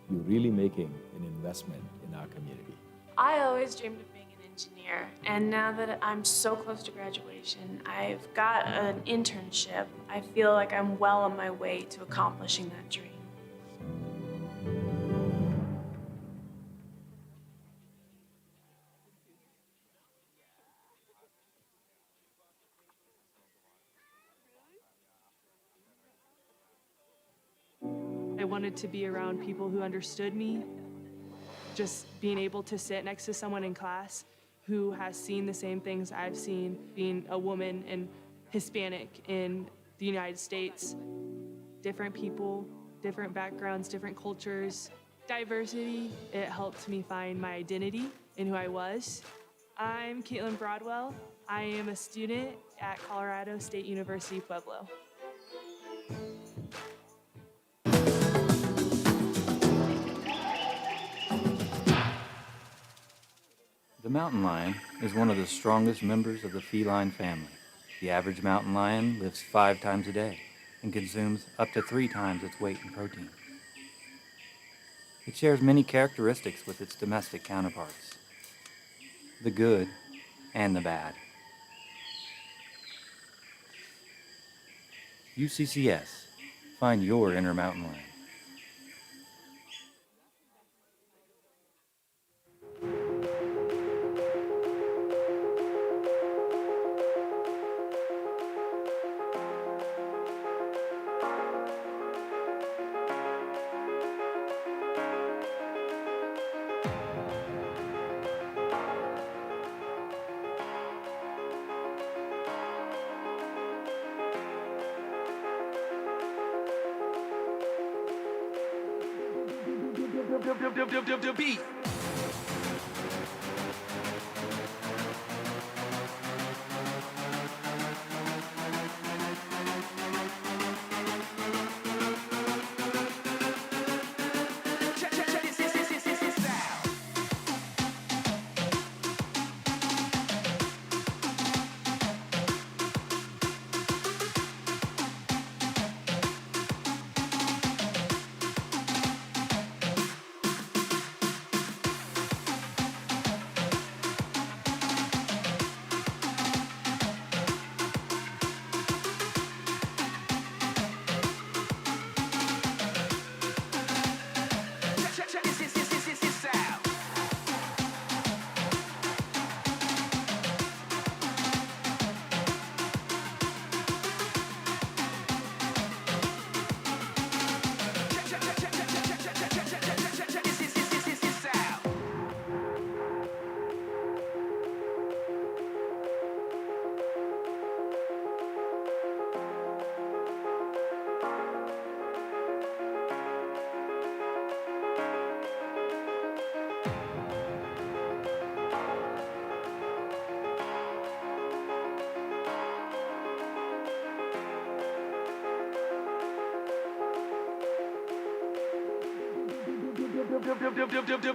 you're really making an investment in our community. I always dreamed of being an engineer, and now that I'm so close to graduation, I've got an internship. I feel like I'm well on my way to accomplishing that dream. I wanted to be around people who understood me. Just being able to sit next to someone in class who has seen the same things I've seen, being a woman and Hispanic in the United States. Different people, different backgrounds, different cultures. Diversity, it helped me find my identity in who I was. I'm Caitlin Broadwell. I am a student at Colorado State University, Pueblo. The mountain lion is one of the strongest members of the feline family. The average mountain lion lives 5 times a day and consumes up to 3 times its weight in protein. It shares many characteristics with its domestic counterparts, the good and the bad. UCCS, find your inner mountain lion. Beat.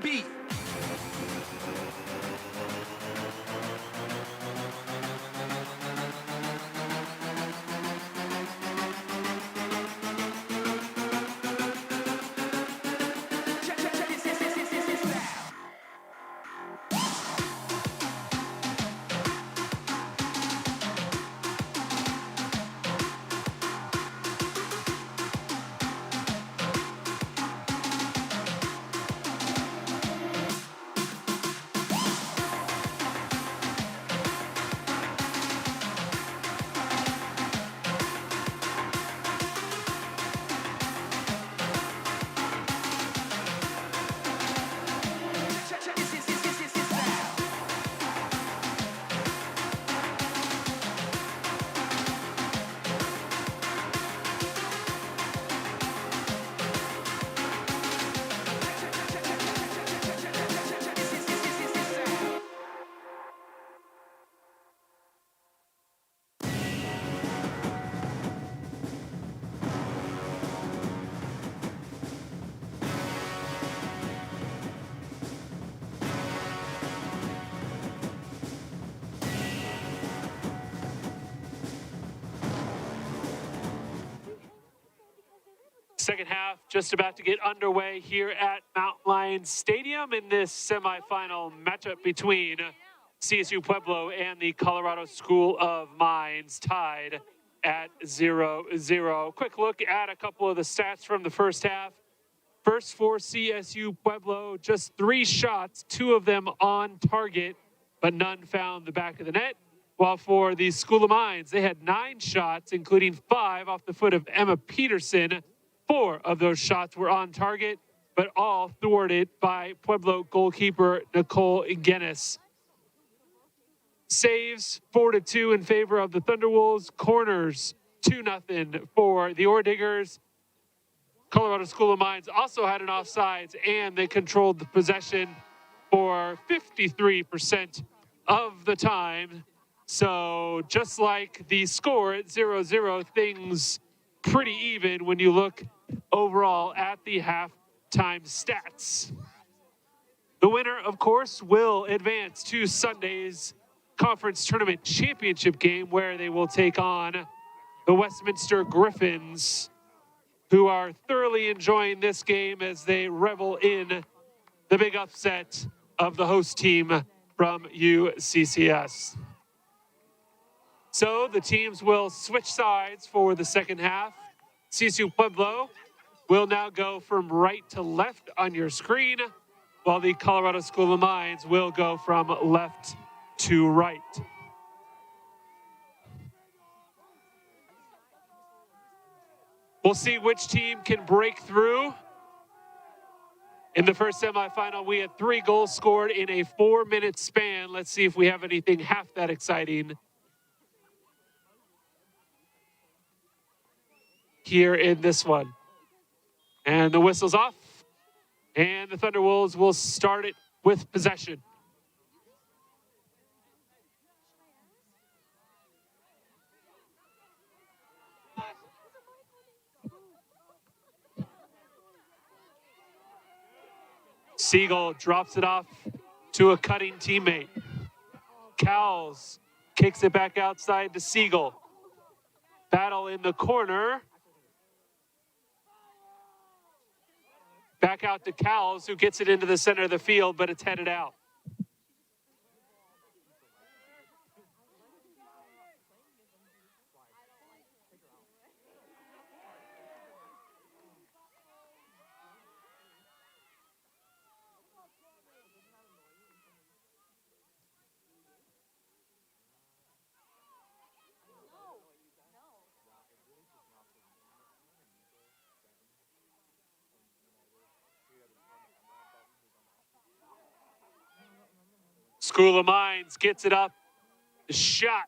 Beat. Second half just about to get underway here at Mountain Lions Stadium in this semifinal matchup between CSU Pueblo and the Colorado School of Mines, tied at 0-0. Quick look at a couple of the stats from the first half. First for CSU Pueblo, just 3 shots, 2 of them on target, but none found the back of the net. While for the School of Mines, they had 9 shots, including 5 off the foot of Emma Peterson. 4 of those shots were on target, but all thwarted by Pueblo goalkeeper Nicole Guinness. Saves 4-2 in favor of the Thunderwolves. Corners 2-0 for the Ore Diggers. Colorado School of Mines also had an offsides, and they controlled the possession for 53% of the time. So just like the score at 0-0, things pretty even when you look overall at the halftime stats. The winner, of course, will advance to Sunday's conference tournament championship game, where they will take on the Westminster Griffins, who are thoroughly enjoying this game as they revel in the big upset of the host team from UCCS. So the teams will switch sides for the second half. CSU Pueblo will now go from right to left on your screen, while the Colorado School of Mines will go from left to right. We'll see which team can break through. In the first semifinal, we had 3 goals scored in a 4-minute span. Let's see if we have anything half that exciting here in this one. And the whistle's off, and the Thunderwolves will start it with possession. Siegel drops it off to a cutting teammate. Cowles kicks it back outside to Siegel. Battle in the corner. Back out to Cowles, who gets it into the center of the field, but it's headed out. School of Mines gets it up. The shot.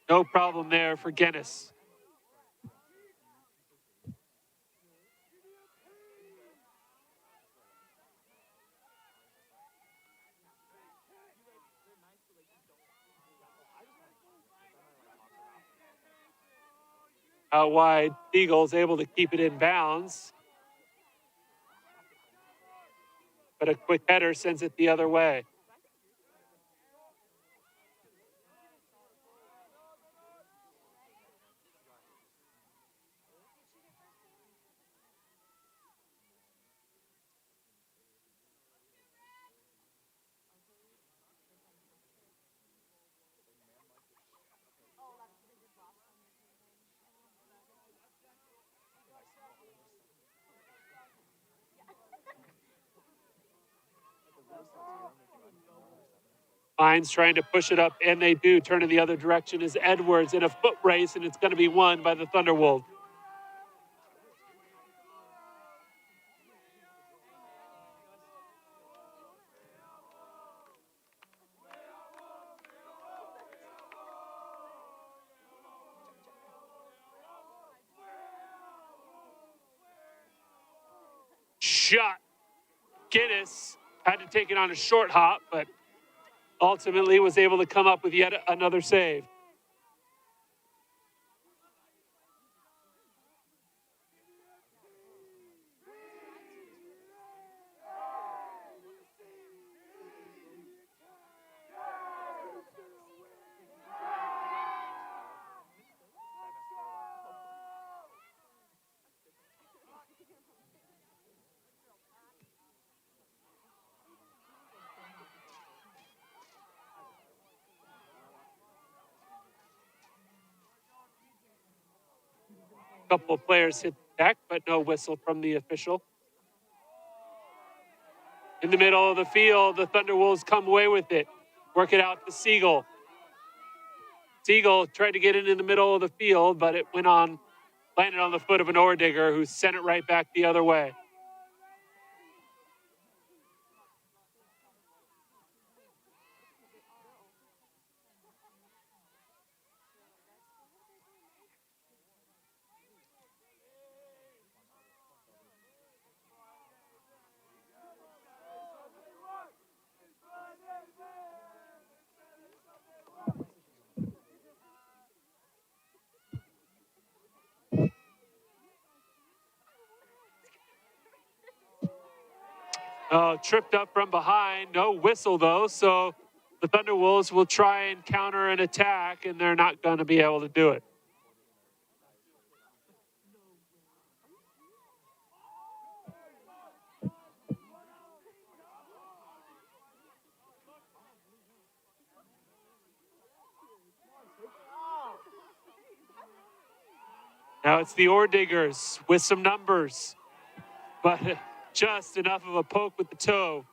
No problem there for Guinness. Out wide, Eagles able to keep it in bounds. But a quick header sends it the other way. Mines trying to push it up, and they do. Turn in the other direction is Edwards in a foot race, and it's going to be won by the Thunderwolves. Shot. Guinness had to take it on a short hop, but ultimately was able to come up with yet another save. couple of players hit the deck, but no whistle from the official. In the middle of the field, the Thunderwolves come away with it. Work it out to Siegel. Siegel tried to get it in the middle of the field, but it landed on the foot of an ore digger who sent it right back the other way. Tripped up from behind, no whistle though, so the Thunderwolves will try and counter an attack, and they're not going to be able to do it. Now it's the ore diggers with some numbers, but just enough of a poke with the toe.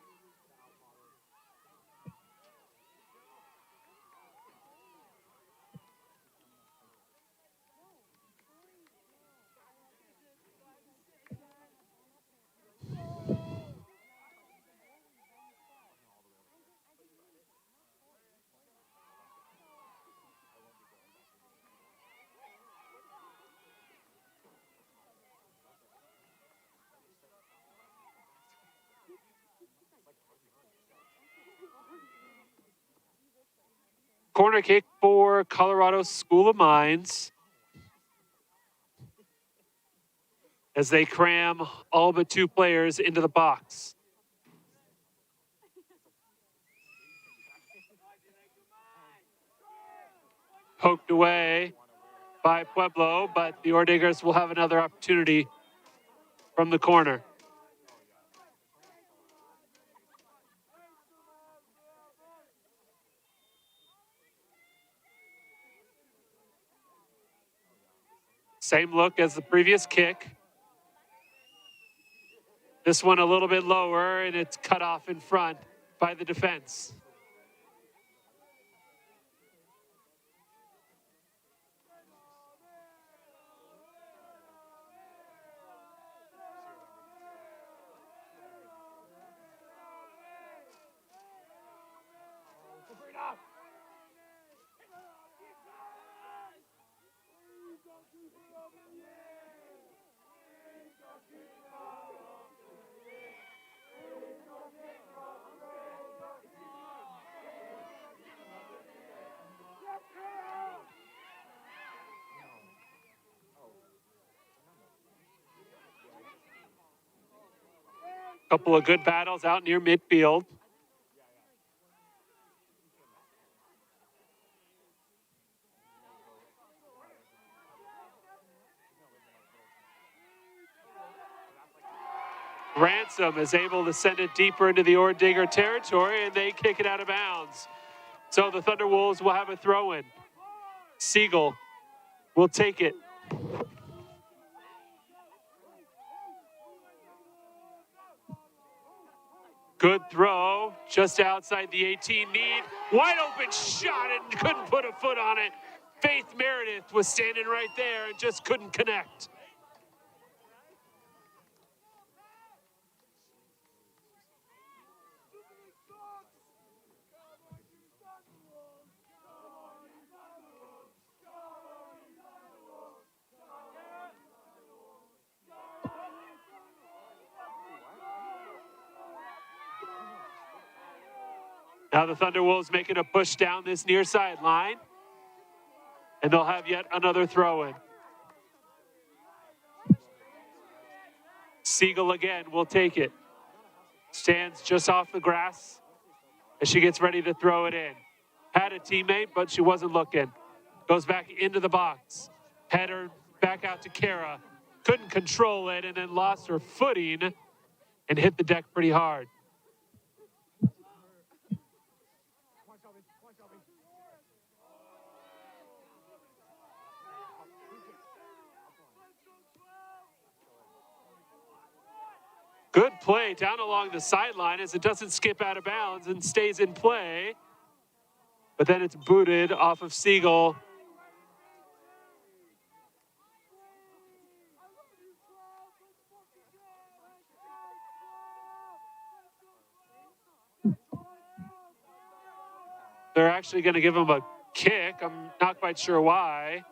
Corner kick for Colorado School of Mines as they cram all but two players into the box. Poked away by Pueblo, but the ore diggers will have another opportunity from the corner. Same look as the previous kick. This one a little bit lower, and it's cut off in front by the defense. Couple of good battles out near midfield. Ransom is able to send it deeper into the ore digger territory, and they kick it out of bounds. So the Thunderwolves will have a throw-in. Siegel will take it. Good throw, just outside the 18 need. Wide open shot and couldn't put a foot on it. Faith Meredith was standing right there and just couldn't connect. Now the Thunderwolves making a push down this near sideline, and they'll have yet another throw-in. Siegel again will take it. Stands just off the grass as she gets ready to throw it in. Had a teammate, but she wasn't looking. Goes back into the box. Header back out to Kara. Couldn't control it and then lost her footing and hit the deck pretty hard. Good play down along the sideline as it doesn't skip out of bounds and stays in play. But then it's booted off of Siegel. They're actually going to give him a kick. I'm not quite sure why.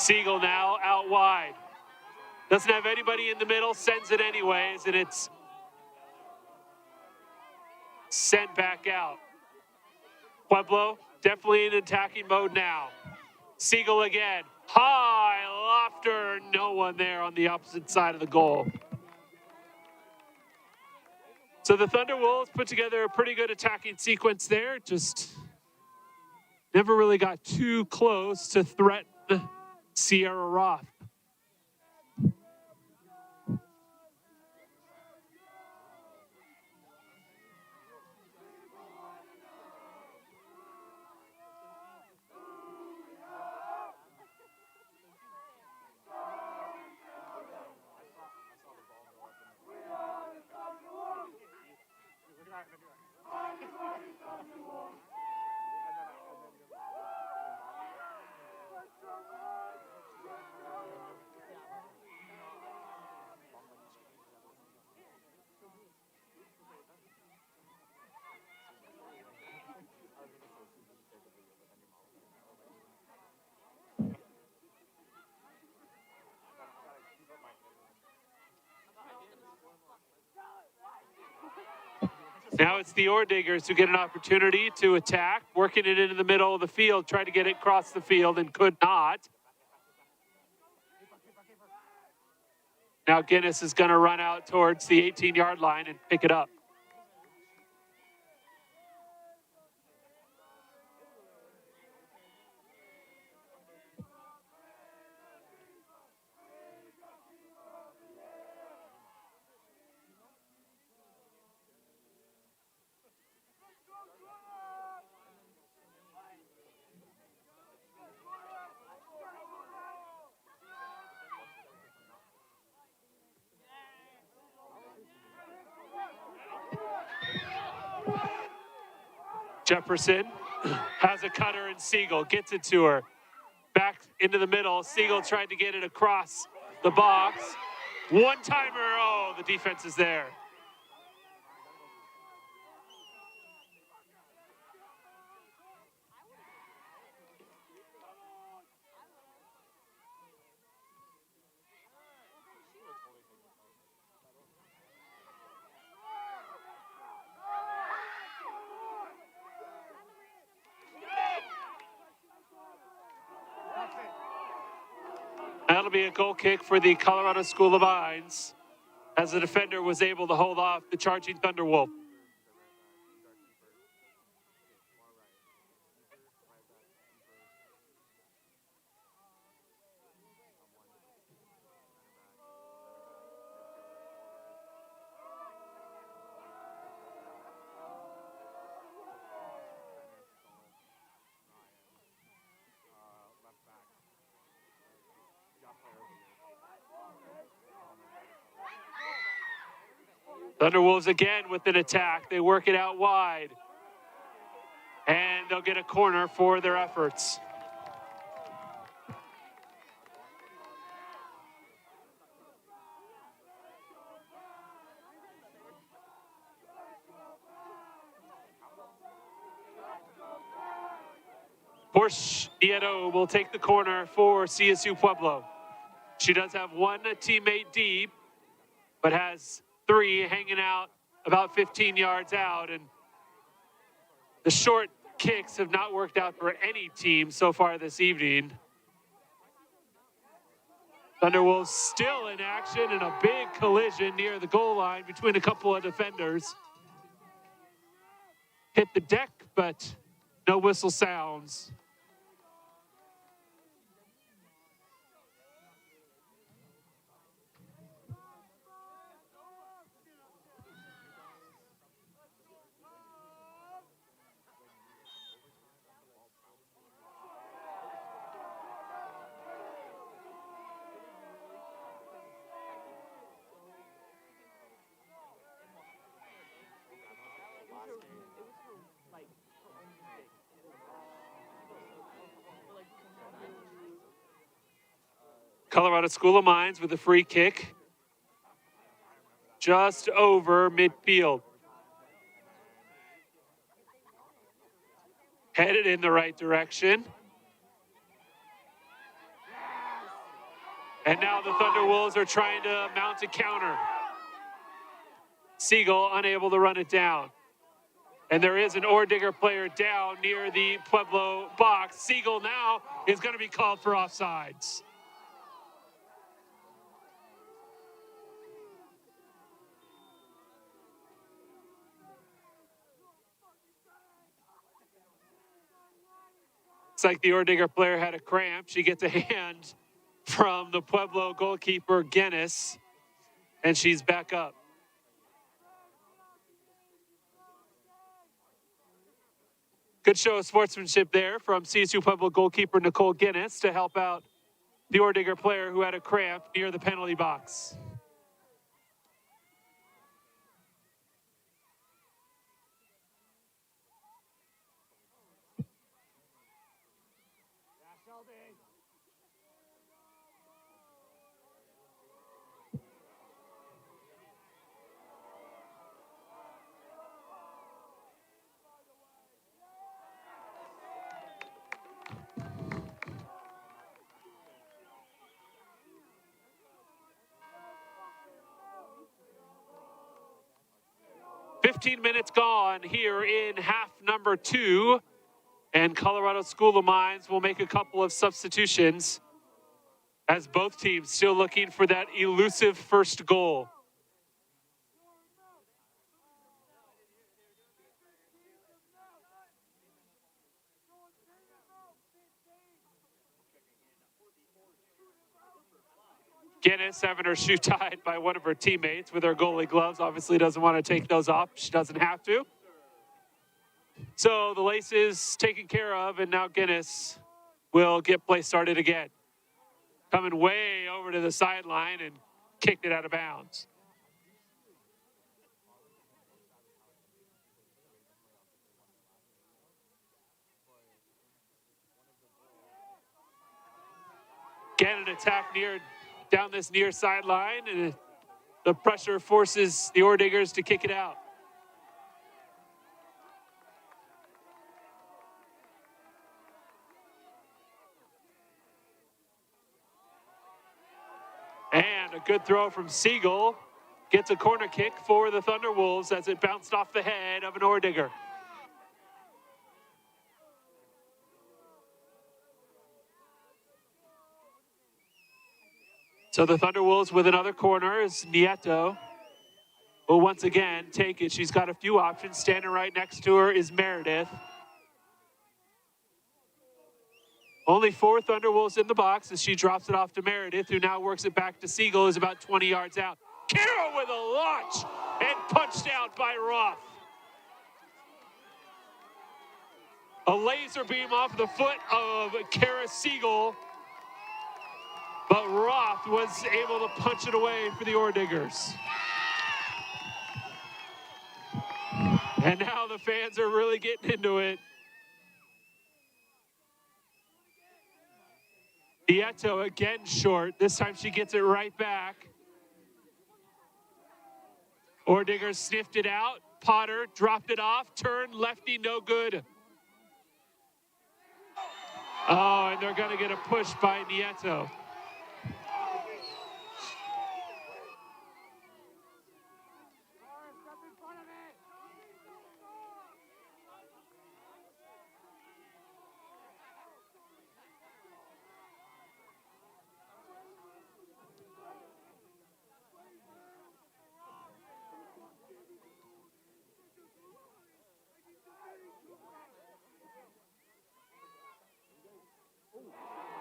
Siegel now out wide. Doesn't have anybody in the middle, sends it anyways, and it's sent back out. Pueblo definitely in attacking mode now. Siegel again. High lofter, no one there on the opposite side of the goal. So the Thunderwolves put together a pretty good attacking sequence there, just never really got too close to threaten Sierra Roth. Now it's the Orediggers who get an opportunity to attack, working it into the middle of the field, tried to get it across the field and could not. Now Guinness is going to run out towards the 18-yard line and pick it up. Jefferson has a cutter and Siegel gets it to her. Back into the middle. Siegel tried to get it across the box. One-timer. Oh, the defense is there. That'll be a goal kick for the Colorado School of Mines, as the defender was able to hold off the charging Thunderwolf. Thunderwolves again with an attack. They work it out wide. And they'll get a corner for their efforts. Porsche Nieto will take the corner for CSU Pueblo. She does have one teammate deep, but has three hanging out about 15 yards out. And the short kicks have not worked out for any team so far this evening. Thunderwolves still in action and a big collision near the goal line between a couple of defenders. Hit the deck, but no whistle sounds. Colorado School of Mines with a free kick. Just over midfield. Headed in the right direction. And now the Thunderwolves are trying to mount a counter. Siegel unable to run it down. And there is an Ordigger player down near the Pueblo box. Siegel now is going to be called for offsides. It's like the Ordigger player had a cramp. She gets a hand from the Pueblo goalkeeper, Guinness, and she's back up. Good show of sportsmanship there from CSU Pueblo goalkeeper Nicole Guinness to help out the Ordigger player who had a cramp near the penalty box. "15 minutes gone here in half number 2, and Colorado School of Mines will make a couple of substitutions as both teams still looking for that elusive first goal. Guinness having her shoe tied by one of her teammates with her goalie gloves. Obviously doesn't want to take those off. She doesn't have to. So the lace is taken care of, and now Guinness will get play started again. Coming way over to the sideline and kicked it out of bounds. Again, an attack down this near sideline, and the pressure forces the Ordiggers to kick it out. And a good throw from Siegel. Gets a corner kick for the Thunderwolves as it bounced off the head of an Ordigger. So the Thunderwolves with another corner is Nieto. Will once again take it. She's got a few options. Standing right next to her is Meredith. Only 4 Thunderwolves in the box as she drops it off to Meredith, who now works it back to Siegel, who's about 20 yards out. Carroll with a launch and punched out by Roth. A laser beam off the foot of Kara Siegel, but Roth was able to punch it away for the Ordiggers. And now the fans are really getting into it. Nieto again short. This time she gets it right back. Ordigger sniffed it out. Potter dropped it off. Turned lefty, no good. Oh, and they're going to get a push by Nieto.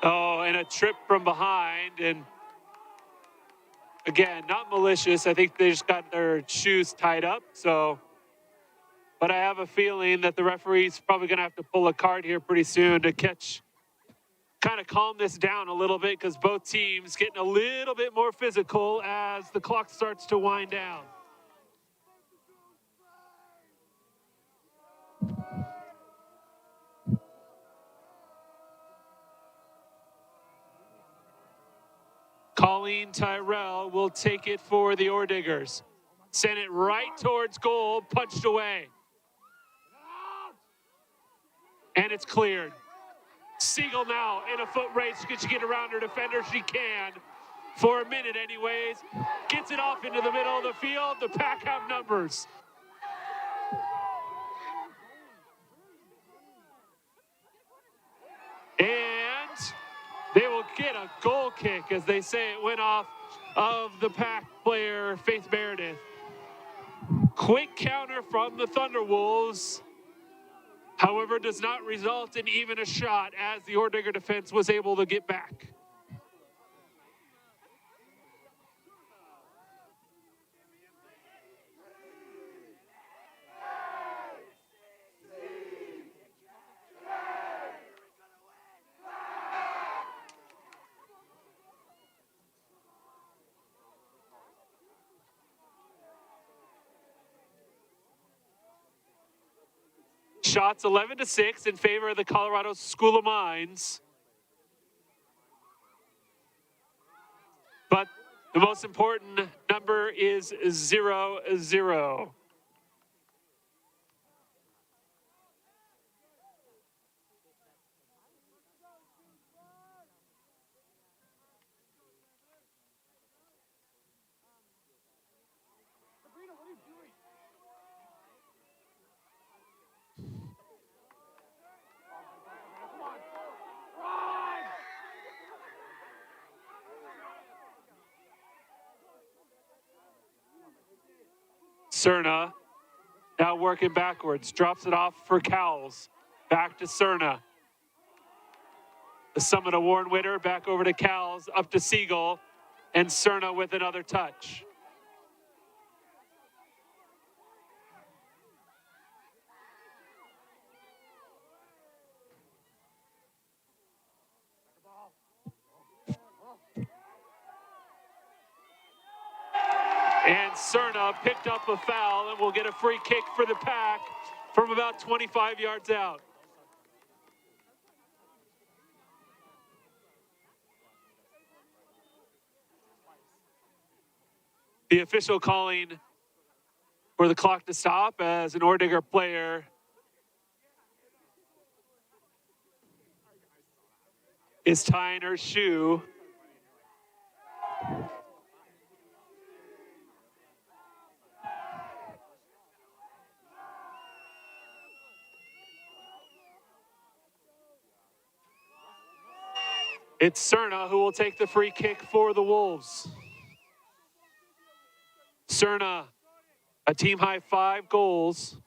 Oh, and a trip from behind. And again, not malicious. I think they just got their shoes tied up. But I have a feeling that the referee's probably going to have to pull a card here pretty soon to kind of calm this down a little bit, because both teams getting a little bit more physical as the clock starts to wind down. Colleen Tyrell will take it for the Orediggers. Send it right towards goal, punched away. And it's cleared. Siegel now in a foot race. Can she get around her defender? She can. For a minute anyways. Gets it off into the middle of the field. The Pack have numbers. And they will get a goal kick, as they say it went off of the Pack player, Faith Meredith. Quick counter from the Thunderwolves. However, does not result in even a shot as the Ordigger defense was able to get back. Shots 11-6 in favor of the Colorado School of Mines. But the most important number is 0-0. Cerna now working backwards, drops it off for Cowles. Back to Cerna. The Summit Award winner back over to Cowles, up to Siegel, and Cerna with another touch. And Cerna picked up a foul and will get a free kick for the Pack from about 25 yards out. The official calling for the clock to stop as an Ordigger player is tying her shoe. It's Cerna who will take the free kick for the Wolves. Cerna, a team high 5 goals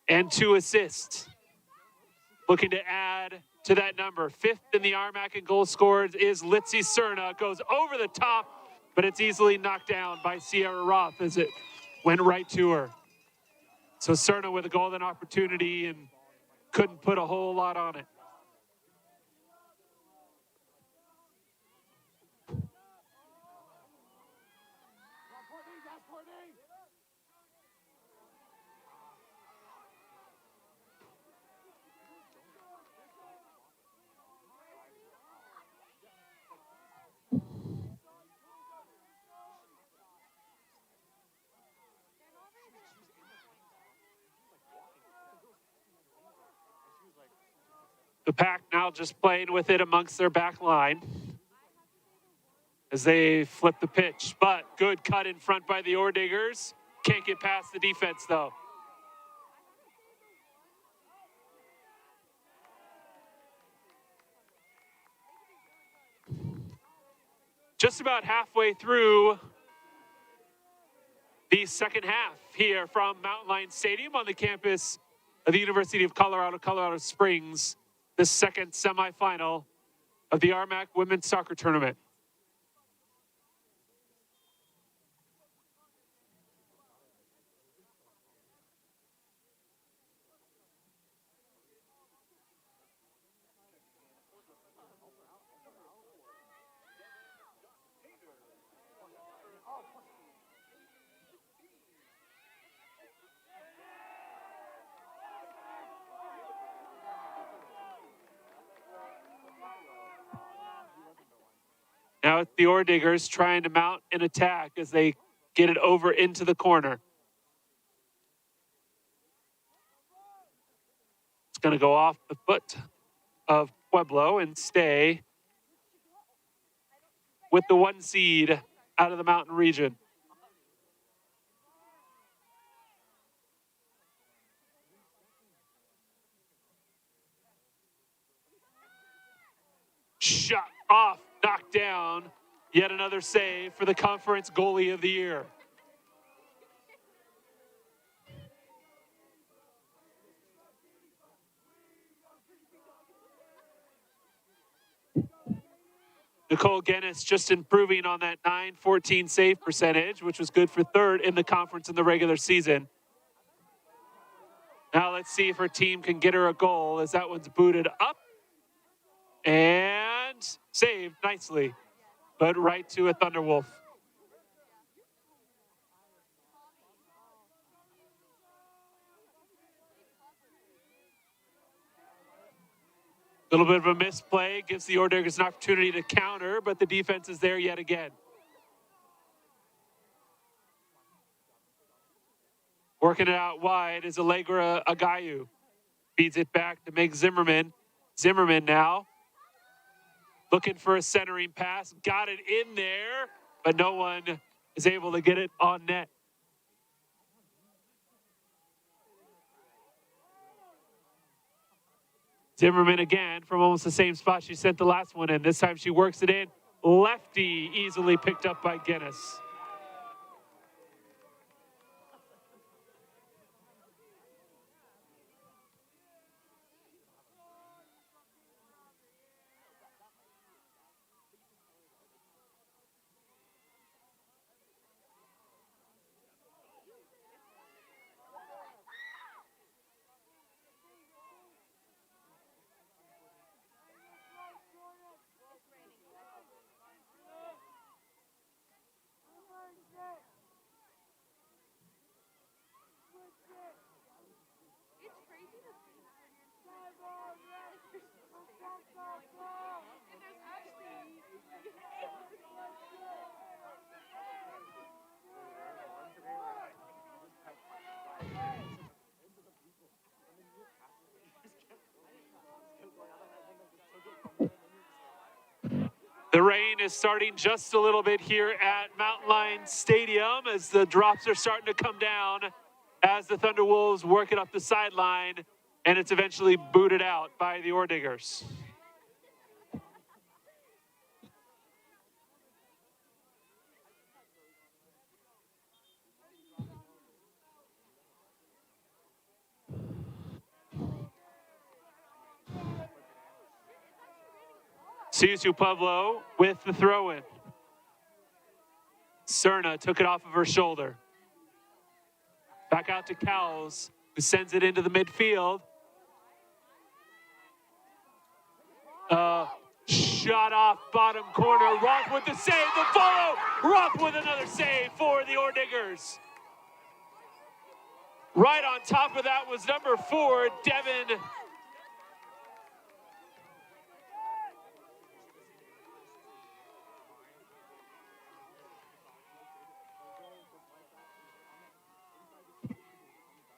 and 2 assists. Looking to add to that number. 5th in the RMAC in goal scorers is Litzy Cerna. Goes over the top, but it's easily knocked down by Sierra Roth as it went right to her. So Cerna with a golden opportunity and couldn't put a whole lot on it. The Pack now just playing with it amongst their back line as they flip the pitch. But good cut in front by the Orediggers. Can't get past the defense, though. Just about halfway through the second half here from Mountain Lion Stadium on the campus of the University of Colorado, Colorado Springs. The second semifinal of the RMAC Women's Soccer Tournament. Now it's the Orediggers trying to mount an attack as they get it over into the corner. It's going to go off the foot of Pueblo and stay with the 1 seed out of the mountain region. Shot off, knocked down. Yet another save for the conference goalie of the year. Nicole Guinness just improving on that .914 save percentage, which was good for third in the conference in the regular season. Now let's see if her team can get her a goal as that one's booted up and saved nicely, but right to a Thunderwolf. A little bit of a misplay gives the Orediggers an opportunity to counter, but the defense is there yet again. Working it out wide is Allegra Agayu. Feeds it back to Meg Zimmerman. Zimmerman now looking for a centering pass. Got it in there, but no one is able to get it on net. Zimmerman again from almost the same spot she sent the last one in. This time she works it in. Lefty easily picked up by Guinness. The rain is starting just a little bit here at Mountain Lion Stadium as the drops are starting to come down as the Thunderwolves work it up the sideline, and it's eventually booted out by the Orediggers. Sisu Pueblo with the throw-in. Cerna took it off of her shoulder. Back out to Cowles, who sends it into the midfield. Shot off bottom corner. Roth with the save, the follow. Roth with another save for the Orediggers. Right on top of that was number 4, Devin.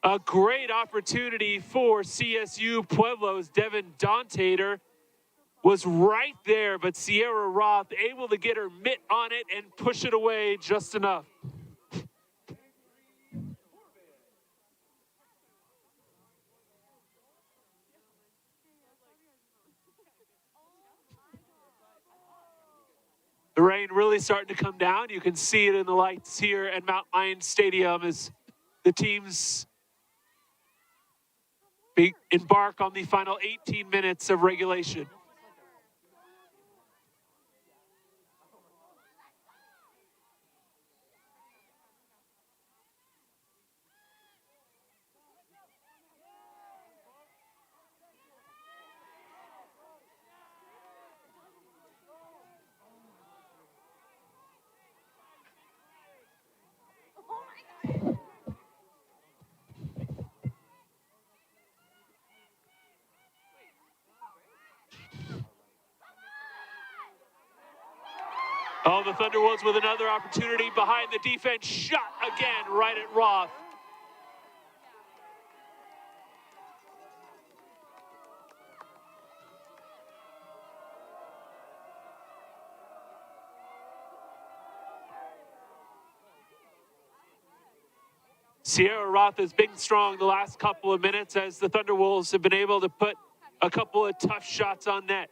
A great opportunity for CSU Pueblo's Devin Dontater was right there, but Sierra Roth able to get her mitt on it and push it away just enough. The rain really starting to come down. You can see it in the lights here at Mount Lion Stadium as the teams embark on the final 18 minutes of regulation. Oh, the Thunderwolves with another opportunity behind the defense. Shot again right at Roth. Sierra Roth has been strong the last couple of minutes as the Thunderwolves have been able to put a couple of tough shots on net.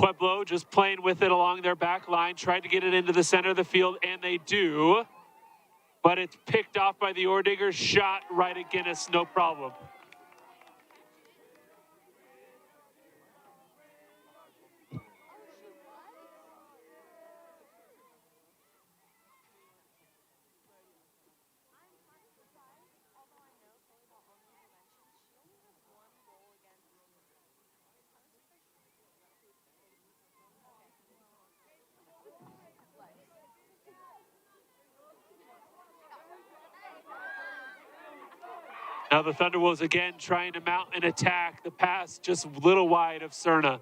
Pueblo just playing with it along their back line, tried to get it into the center of the field, and they do. But it's picked off by the Orediggers, shot right at Guinness, no problem. Now the Thunderwolves again trying to mount an attack. The pass just a little wide of Cerna.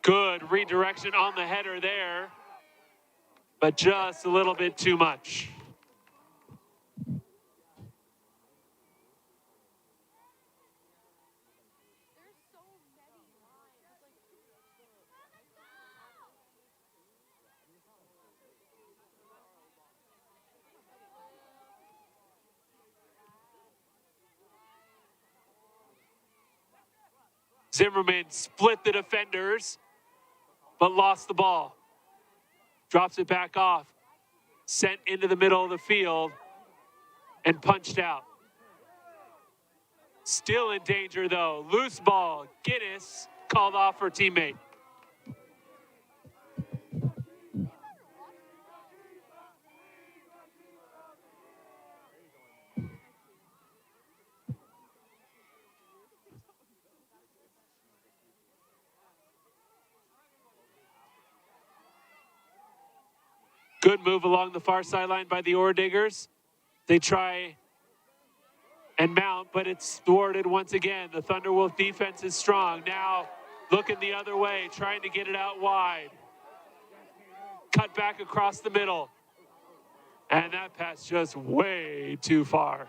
Good redirection on the header there, but just a little bit too much. Zimmerman split the defenders, but lost the ball. Drops it back off, sent into the middle of the field, and punched out. Still in danger though, loose ball, Guinness called off her teammate. Good move along the far sideline by the Orediggers. They try and mount, but it's thwarted once again. The Thunderwolf defense is strong. Now looking the other way, trying to get it out wide. Cut back across the middle. And that pass just way too far.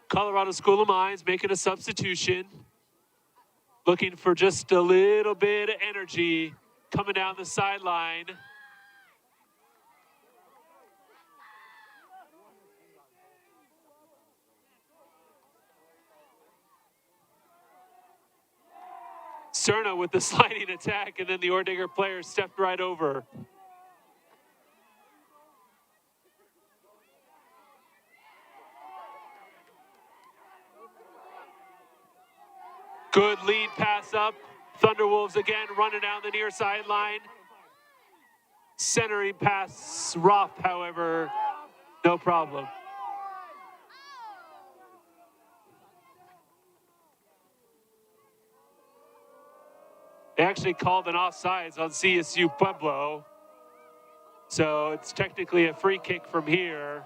Colorado School of Mines making a substitution. Looking for just a little bit of energy coming down the sideline. Cerna with the sliding attack, and then the Ordigger player stepped right over. Good lead pass up. Thunderwolves again running down the near sideline. Centering pass Roth, however, no problem. They actually called an offsides on CSU Pueblo. So it's technically a free kick from here.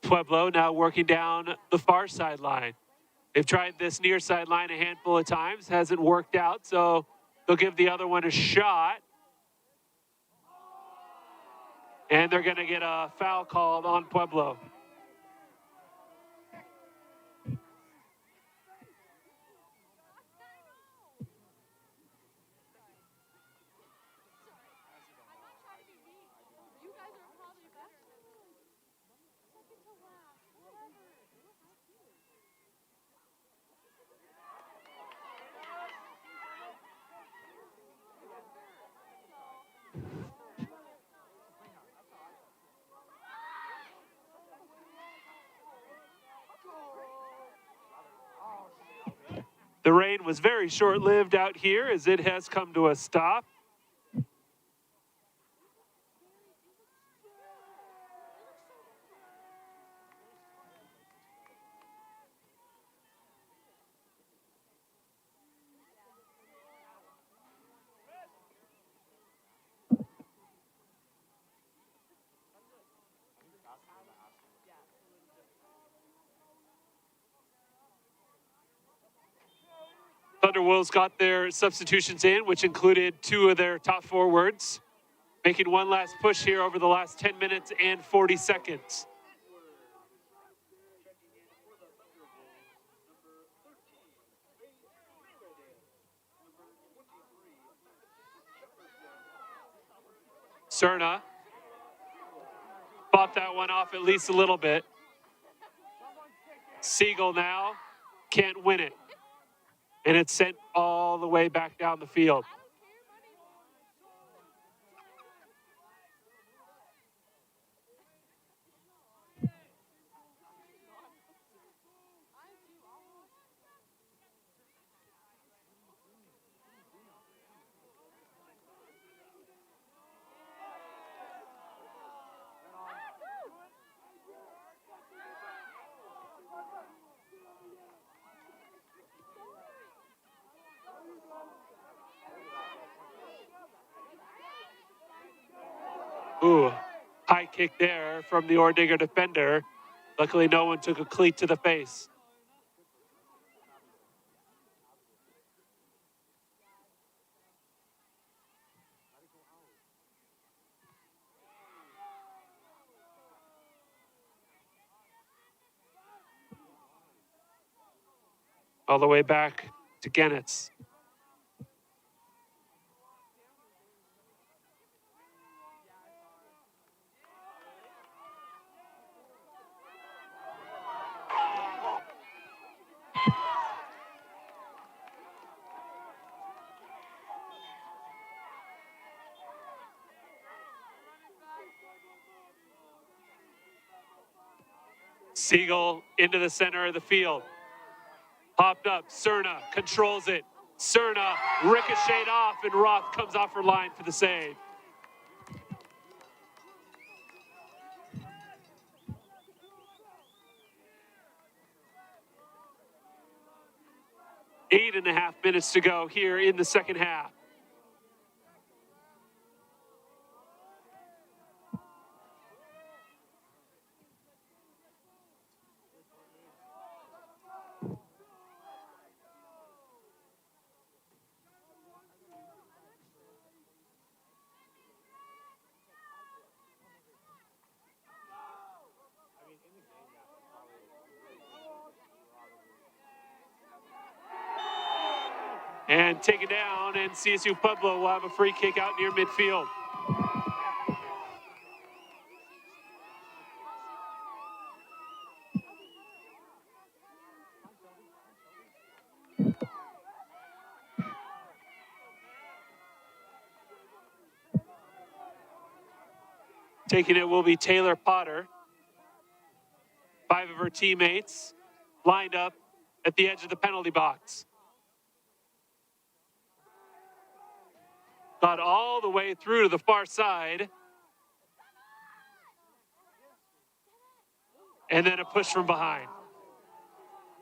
Pueblo now working down the far sideline. They've tried this near sideline a handful of times, hasn't worked out, so they'll give the other one a shot. And they're going to get a foul called on Pueblo. The rain was very short-lived out here as it has come to a stop. Thunderwolves got their substitutions in, which included 2 of their top forwards, making one last push here over the last 10 minutes and 40 seconds. Cerna fought that one off at least a little bit. Siegel now can't win it. And it's sent all the way back down the field. Ooh, high kick there from the Orediger defender. Luckily, no one took a cleat to the face. All the way back to Genetz. Siegel into the center of the field. Popped up, Cerna controls it. Cerna ricocheted off, and Roth comes off her line for the save. Eight and a half minutes to go here in the second half. And take it down, and CSU Pueblo will have a free kick out near midfield. Taking it will be Taylor Potter. 5 of her teammates lined up at the edge of the penalty box. Got all the way through to the far side. And then a push from behind.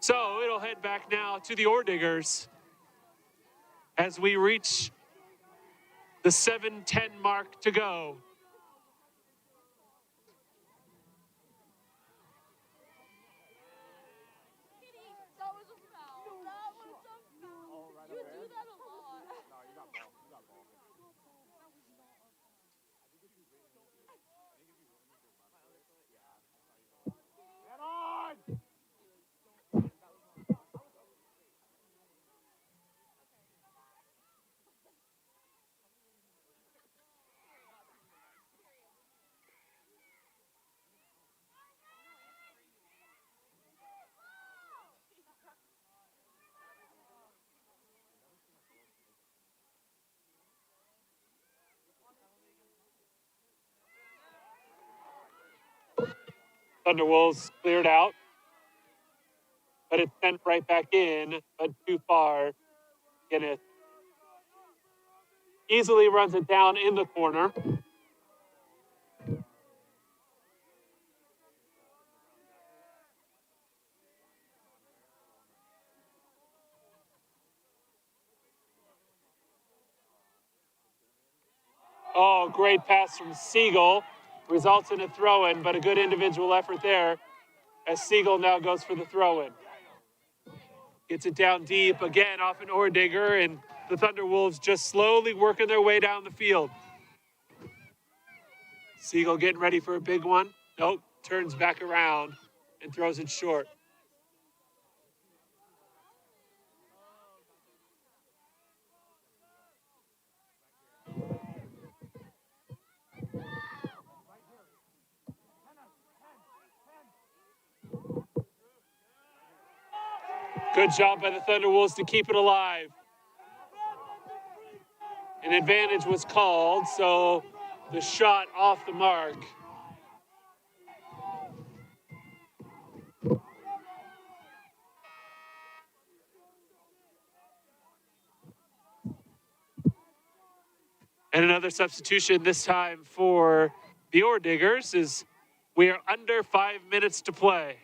So it'll head back now to the Orediggers as we reach the 7:10 mark to go. Thunderwolves cleared out, but it's sent right back in, but too far. Guinness easily runs it down in the corner. Oh, great pass from Siegel. Results in a throw-in, but a good individual effort there as Siegel now goes for the throw-in. Gets it down deep, again off an Ordigger, and the Thunderwolves just slowly working their way down the field. Siegel getting ready for a big one. Nope, turns back around and throws it short. Good job by the Thunderwolves to keep it alive. An advantage was called, so the shot off the mark. And another substitution this time for the Ordiggers is we are under 5 minutes to play.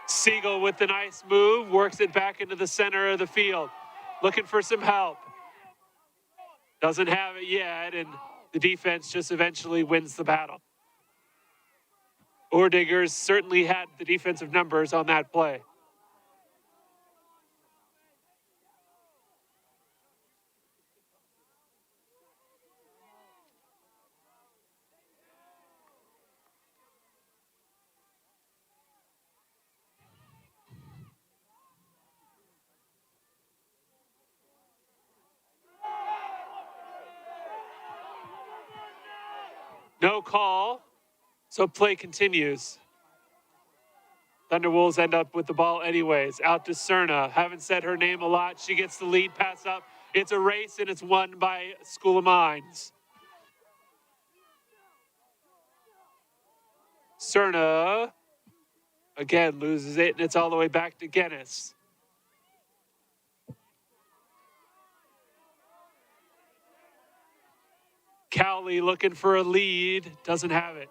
Siegel with the nice move, works it back into the center of the field. Looking for some help. Doesn't have it yet, and the defense just eventually wins the battle. Ordiggers certainly had the defensive numbers on that play. No call, so play continues. Thunderwolves end up with the ball anyways. Out to Cerna. Haven't said her name a lot. She gets the lead pass up. It's a race, and it's won by School of Mines. Cerna, again, loses it, and it's all the way back to Guinness. Cowley looking for a lead, doesn't have it.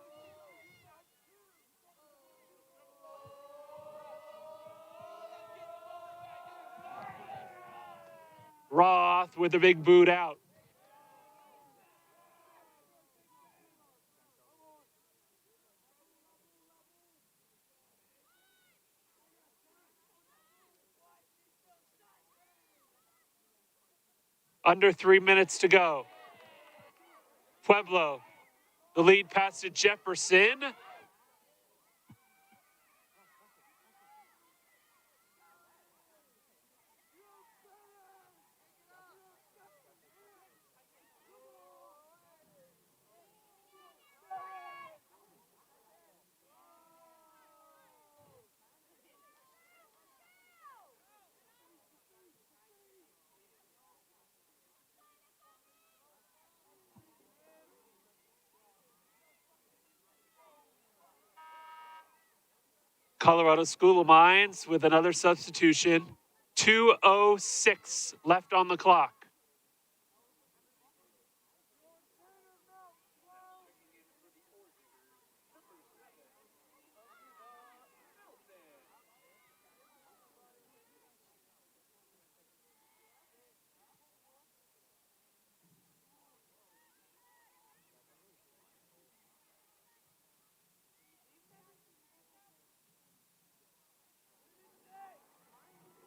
Roth with a big boot out. Under 3 minutes to go. Pueblo, the lead pass to Jefferson. Colorado School of Mines with another substitution. 2:06 left on the clock.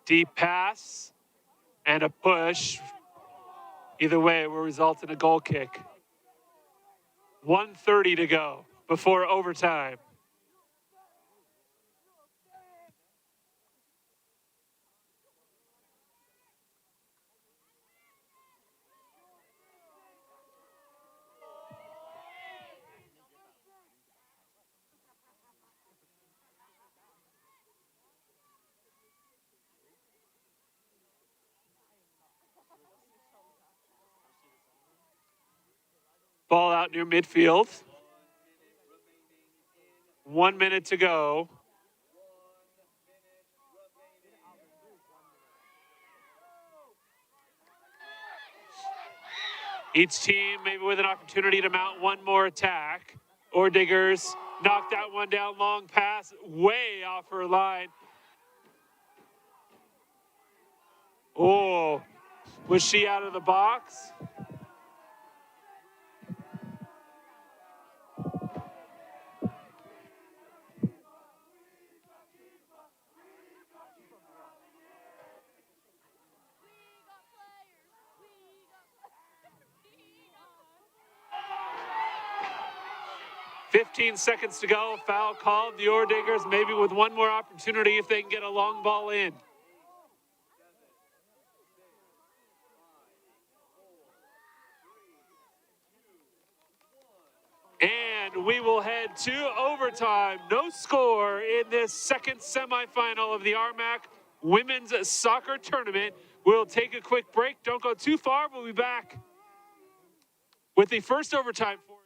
Deep pass and a push. Either way, it will result in a goal kick. 1:30 to go before overtime. Ball out near midfield. 1 minute to go. Each team maybe with an opportunity to mount one more attack. Diggers knocked that one down, long pass, way off her line. Oh, was she out of the box? .15 seconds to go. Foul called. The Diggers maybe with one more opportunity if they can get a long ball in. And we will head to overtime. No score in this second semifinal of the RMAC Women's Soccer Tournament. We'll take a quick break. Don't go too far. We'll be back with the first overtime for you.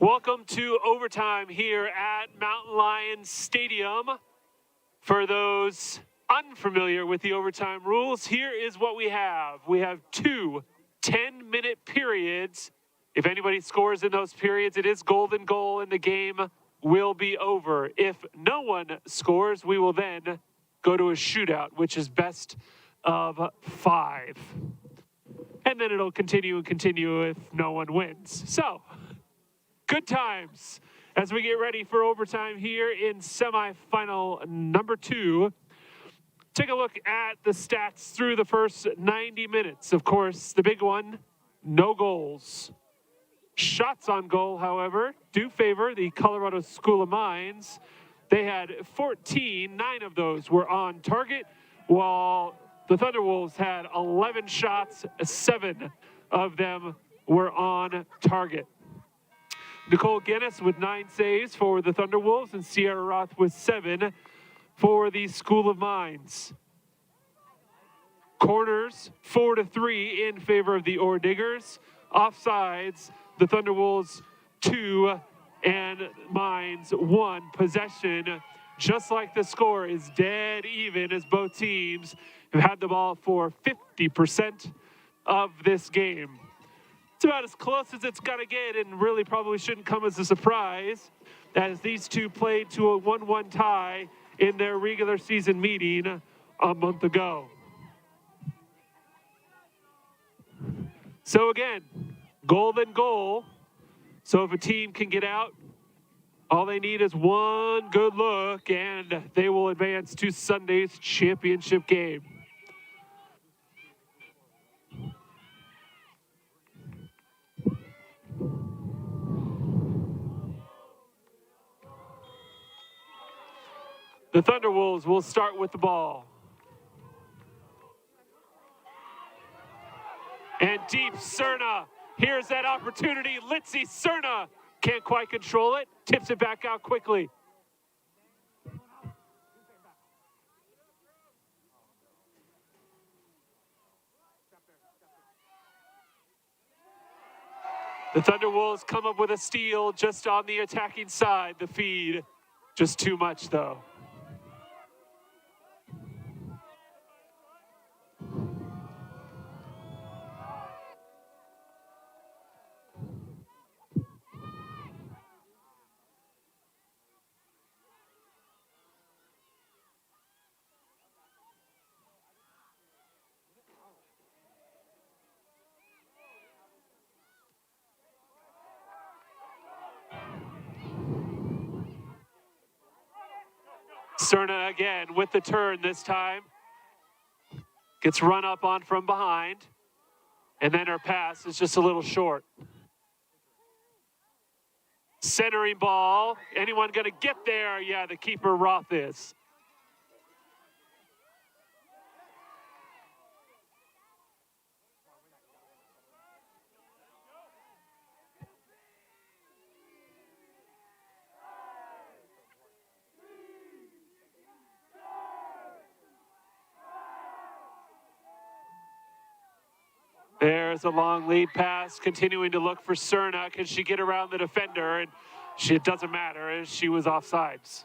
Welcome to overtime here at Mountain Lion Stadium. For those unfamiliar with the overtime rules, here is what we have. We have two 10-minute periods. If anybody scores in those periods, it is golden goal and the game will be over. If no one scores, we will then go to a shootout, which is best of 5. And then it'll continue and continue if no one wins. So, good times as we get ready for overtime here in semifinal number 2. Take a look at the stats through the first 90 minutes. Of course, the big one, no goals. Shots on goal, however, do favor the Colorado School of Mines. They had 14, 9 of those were on target, while the Thunderwolves had 11 shots, 7 of them were on target. Nicole Guinness with 9 saves for the Thunderwolves, and Sierra Roth with 7 for the School of Mines. Corners 4-3 in favor of the Ore Diggers. Offsides, the Thunderwolves 2 and Mines 1. Possession, just like the score, is dead even as both teams have had the ball for 50% of this game. It's about as close as it's going to get, and really probably shouldn't come as a surprise, as these two played to a 1-1 tie in their regular season meeting a month ago. So again, golden goal. So if a team can get out, all they need is one good look, and they will advance to Sunday's championship game. The Thunderwolves will start with the ball. And deep, Cerna. Here's that opportunity. Litzy Cerna can't quite control it. Tips it back out quickly. The Thunderwolves come up with a steal just on the attacking side. The feed, just too much though. Cerna again with the turn this time. Gets run up on from behind. And then her pass is just a little short. Centering ball. Anyone going to get there? Yeah, the keeper Roth is. There's a long lead pass, continuing to look for Cerna. Can she get around the defender? And it doesn't matter, as she was offsides.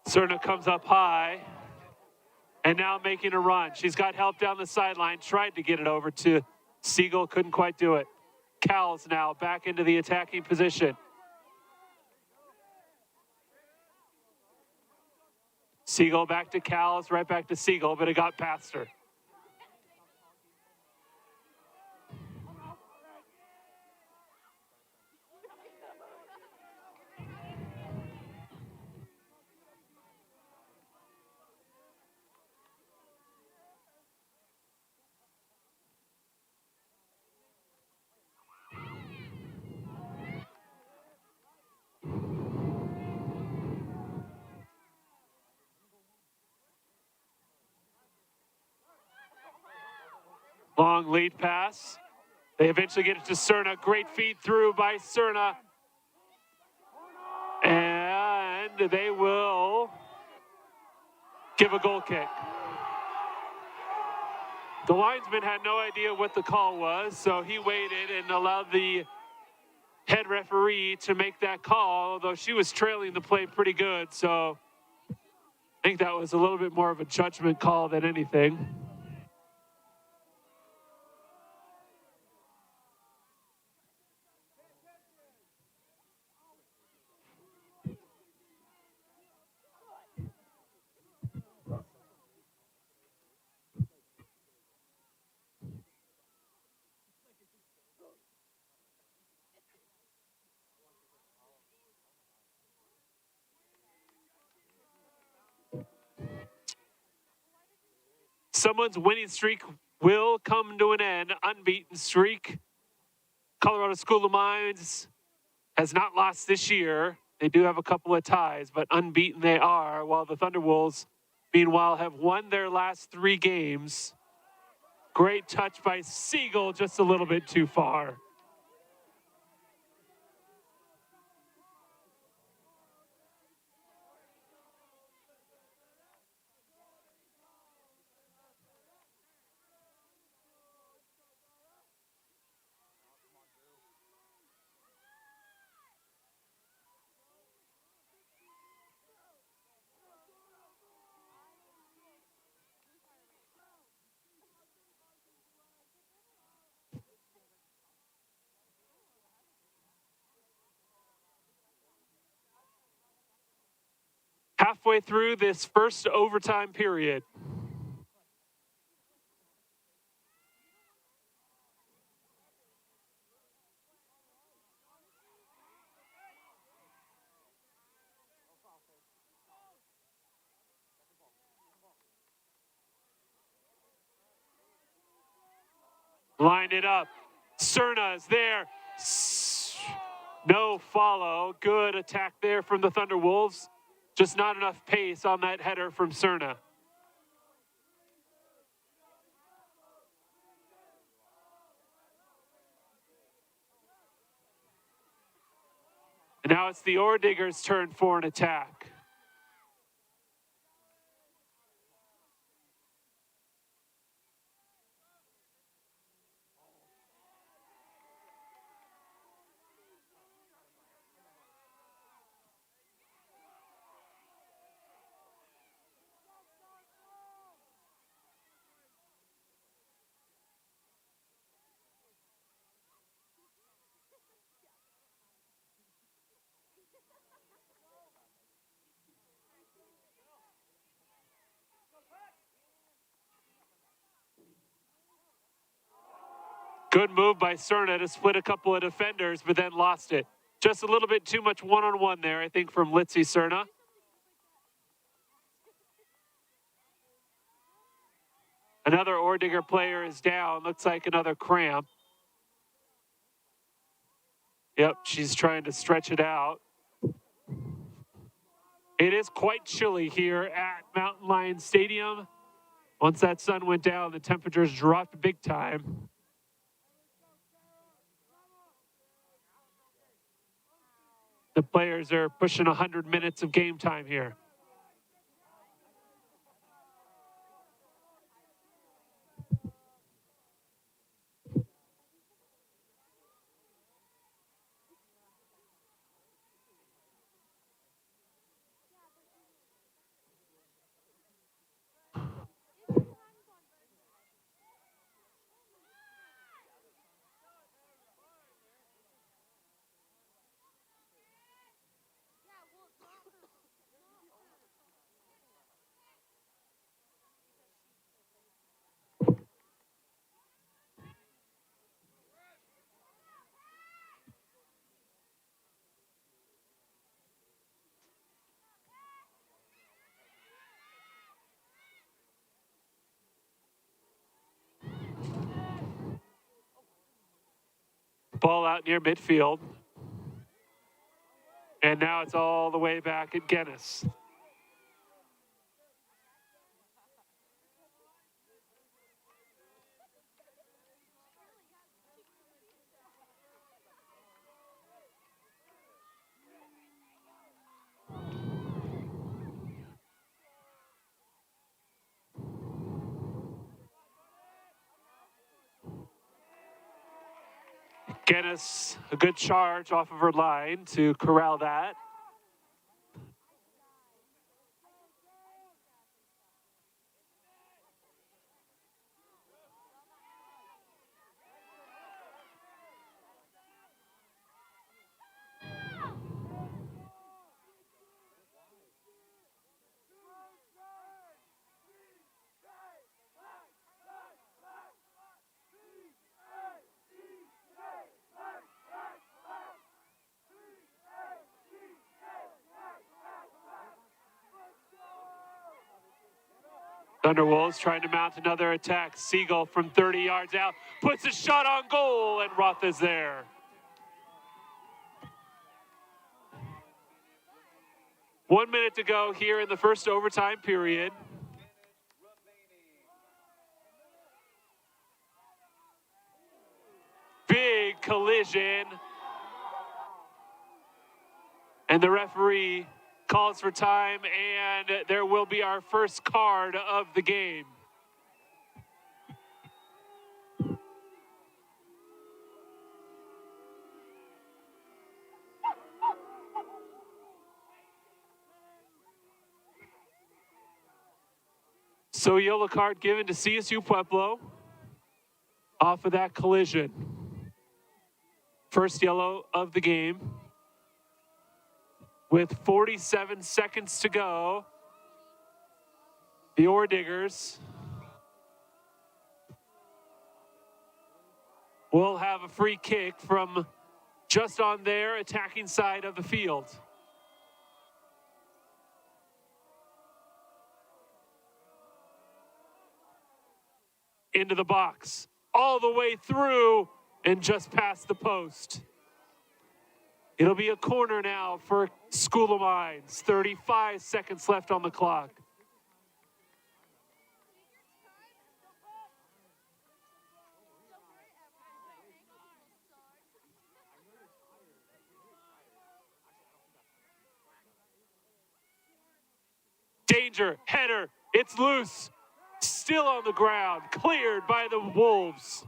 Cerna comes up high and now making a run. She's got help down the sideline, tried to get it over to Siegel, couldn't quite do it. Cowles now back into the attacking position. Siegel back to Cowles, right back to Siegel, but it got past her. Long lead pass. They eventually get it to Cerna. Great feed through by Cerna. And they will give a goal kick. The linesman had no idea what the call was, so he waited and allowed the head referee to make that call, although she was trailing the play pretty good, so I think that was a little bit more of a judgment call than anything. Someone's winning streak will come to an end. Unbeaten streak. Colorado School of Mines has not lost this year. They do have a couple of ties, but unbeaten they are, while the Thunderwolves, meanwhile, have won their last 3 games. Great touch by Siegel, just a little bit too far. Halfway through this first overtime period. Line it up. Cerna is there. No follow. Good attack there from the Thunderwolves. Just not enough pace on that header from Cerna. And now it's the Orediggers' turn for an attack. Good move by Cerna to split a couple of defenders, but then lost it. Just a little bit too much one-on-one there, I think, from Litzy Cerna. Another Orediger player is down. Looks like another cramp. Yep, she's trying to stretch it out. It is quite chilly here at Mountain Lion Stadium. Once that sun went down, the temperatures dropped big time. The players are pushing 100 minutes of game time here. Ball out near midfield. And now it's all the way back at Guinness. Guinness, a good charge off of her line to corral that. Thunderwolves trying to mount another attack. Siegel from 30 yards out puts a shot on goal, and Roth is there. 1 minute to go here in the first overtime period. Big collision. And the referee calls for time, and there will be our first card of the game. So yellow card given to CSU Pueblo off of that collision. First yellow of the game. With 47 seconds to go, the Ore Diggers will have a free kick from just on their attacking side of the field. Into the box, all the way through and just past the post. It'll be a corner now for School of Mines. 35 seconds left on the clock. Danger, header, it's loose. Still on the ground, cleared by the Wolves.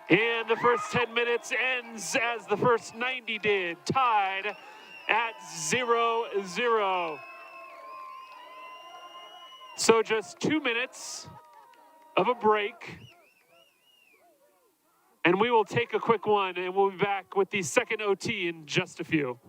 And the first 10 minutes ends as the first 90 did, tied at 0-0. So just 2 minutes of a break. And we will take a quick one, and we'll be back with the second OT in just a few.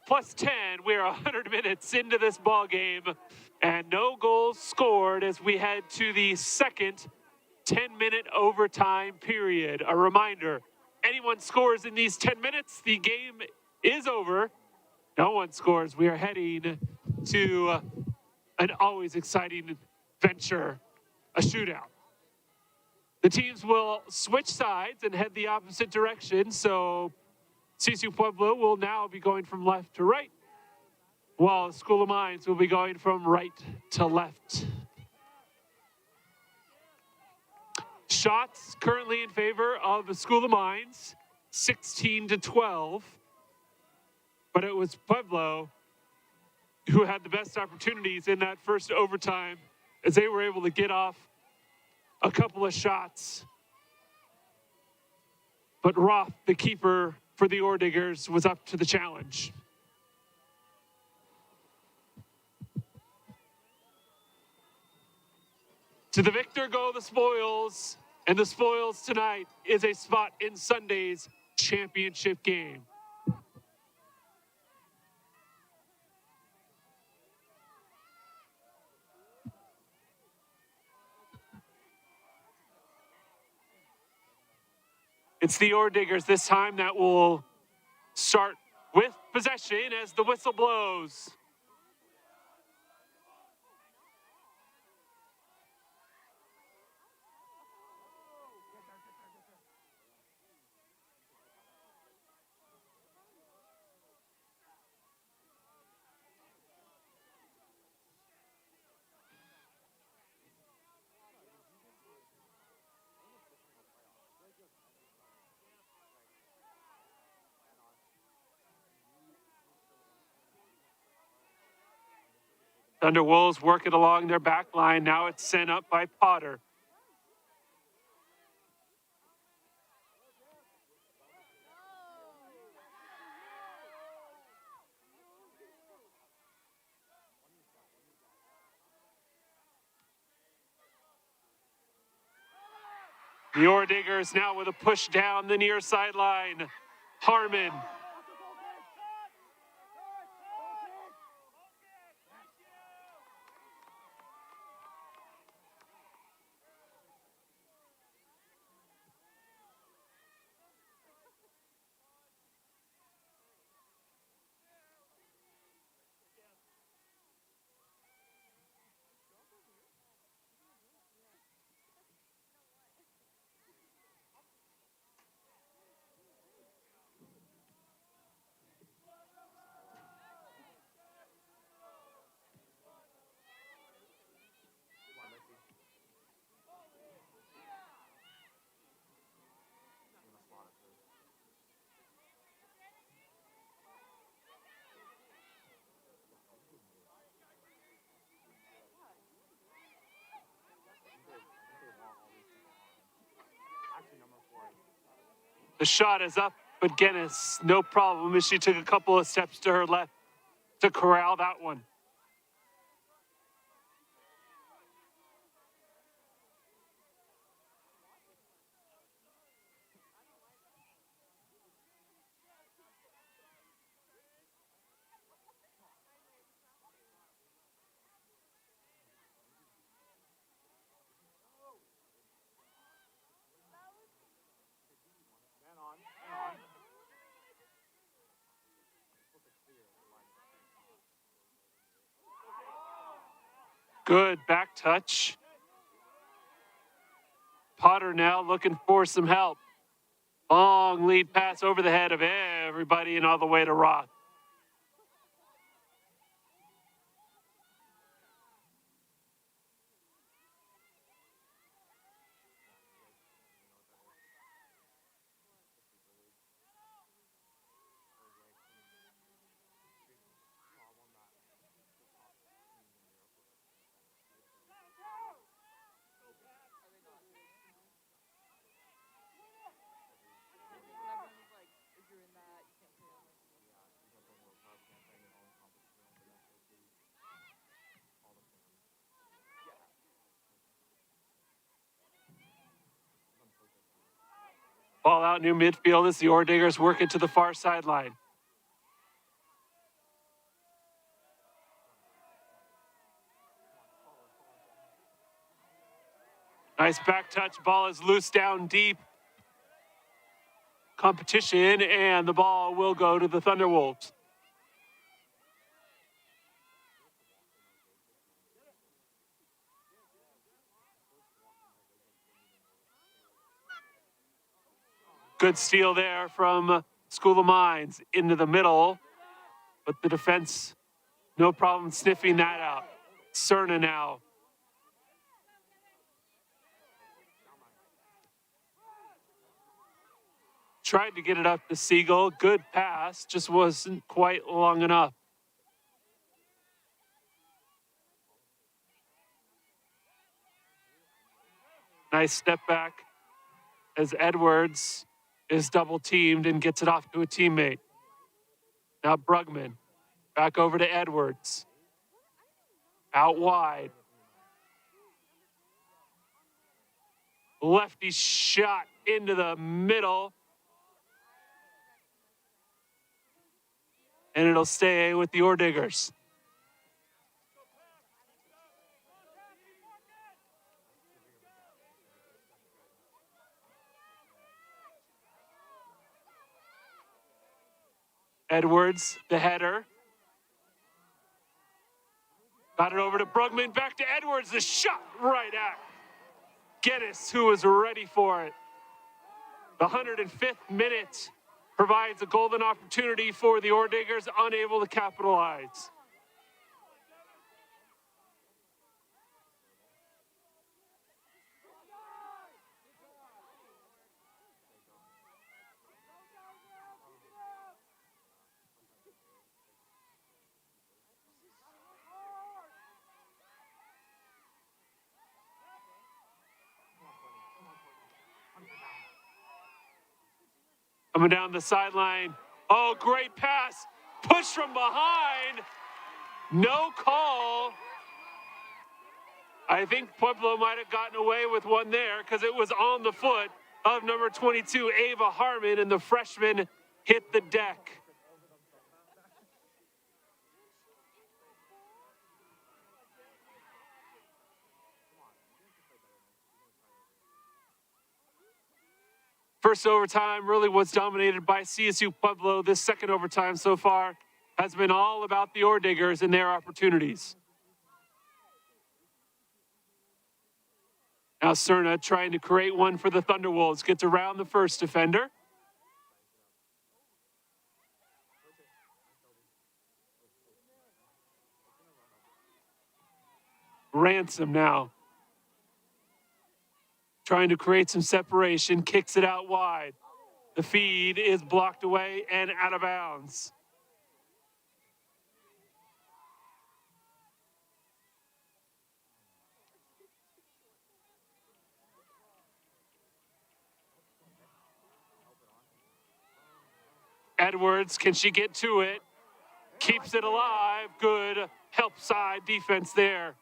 plus 10. We are 100 minutes into this ball game, and no goals scored as we head to the second 10-minute overtime period. A reminder, anyone scores in these 10 minutes, the game is over. No one scores. We are heading to an always exciting venture, a shootout. The teams will switch sides and head the opposite direction, so Sisu Pueblo will now be going from left to right, while School of Mines will be going from right to left. Shots currently in favor of the School of Mines, 16-12. But it was Pueblo who had the best opportunities in that first overtime as they were able to get off a couple of shots. But Roth, the keeper for the Orediggers, was up to the challenge. To the victor go the spoils, and the spoils tonight is a spot in Sunday's championship game. It's the Orediggers this time that will start with possession as the whistle blows. Thunderwolves work it along their back line. Now it's sent up by Potter. The Orediggers now with a push down the near sideline. Harmon. The shot is up, but Guinness, no problem as she took a couple of steps to her left to corral that one. Good back touch. Potter now looking for some help. Long lead pass over the head of everybody and all the way to Roth. Ball out near midfield as the Orediggers work it to the far sideline. Nice back touch. Ball is loose down deep. Competition, and the ball will go to the Thunderwolves. Good steal there from School of Mines into the middle, but the defense, no problem sniffing that out. Cerna now. Tried to get it up to Siegel. Good pass, just wasn't quite long enough. Nice step back as Edwards is double teamed and gets it off to a teammate. Now Brugman back over to Edwards. Out wide. Lefty shot into the middle. And it'll stay with the Orediggers. Edwards, the header. Got it over to Brugman, back to Edwards, the shot right at Geddes, who was ready for it. The 105th minute provides a golden opportunity for the Orediggers, unable to capitalize. Coming down the sideline. Oh, great pass. Push from behind. No call. I think Pueblo might have gotten away with one there because it was on the foot of number 22, Ava Harmon, and the freshman hit the deck. First overtime really was dominated by CSU Pueblo. This second overtime so far has been all about the Orediggers and their opportunities. Now Cerna trying to create one for the Thunderwolves. Gets around the first defender. Ransom now. Trying to create some separation, kicks it out wide. The feed is blocked away and out of bounds. Edwards, can she get to it? Keeps it alive. Good help side defense there.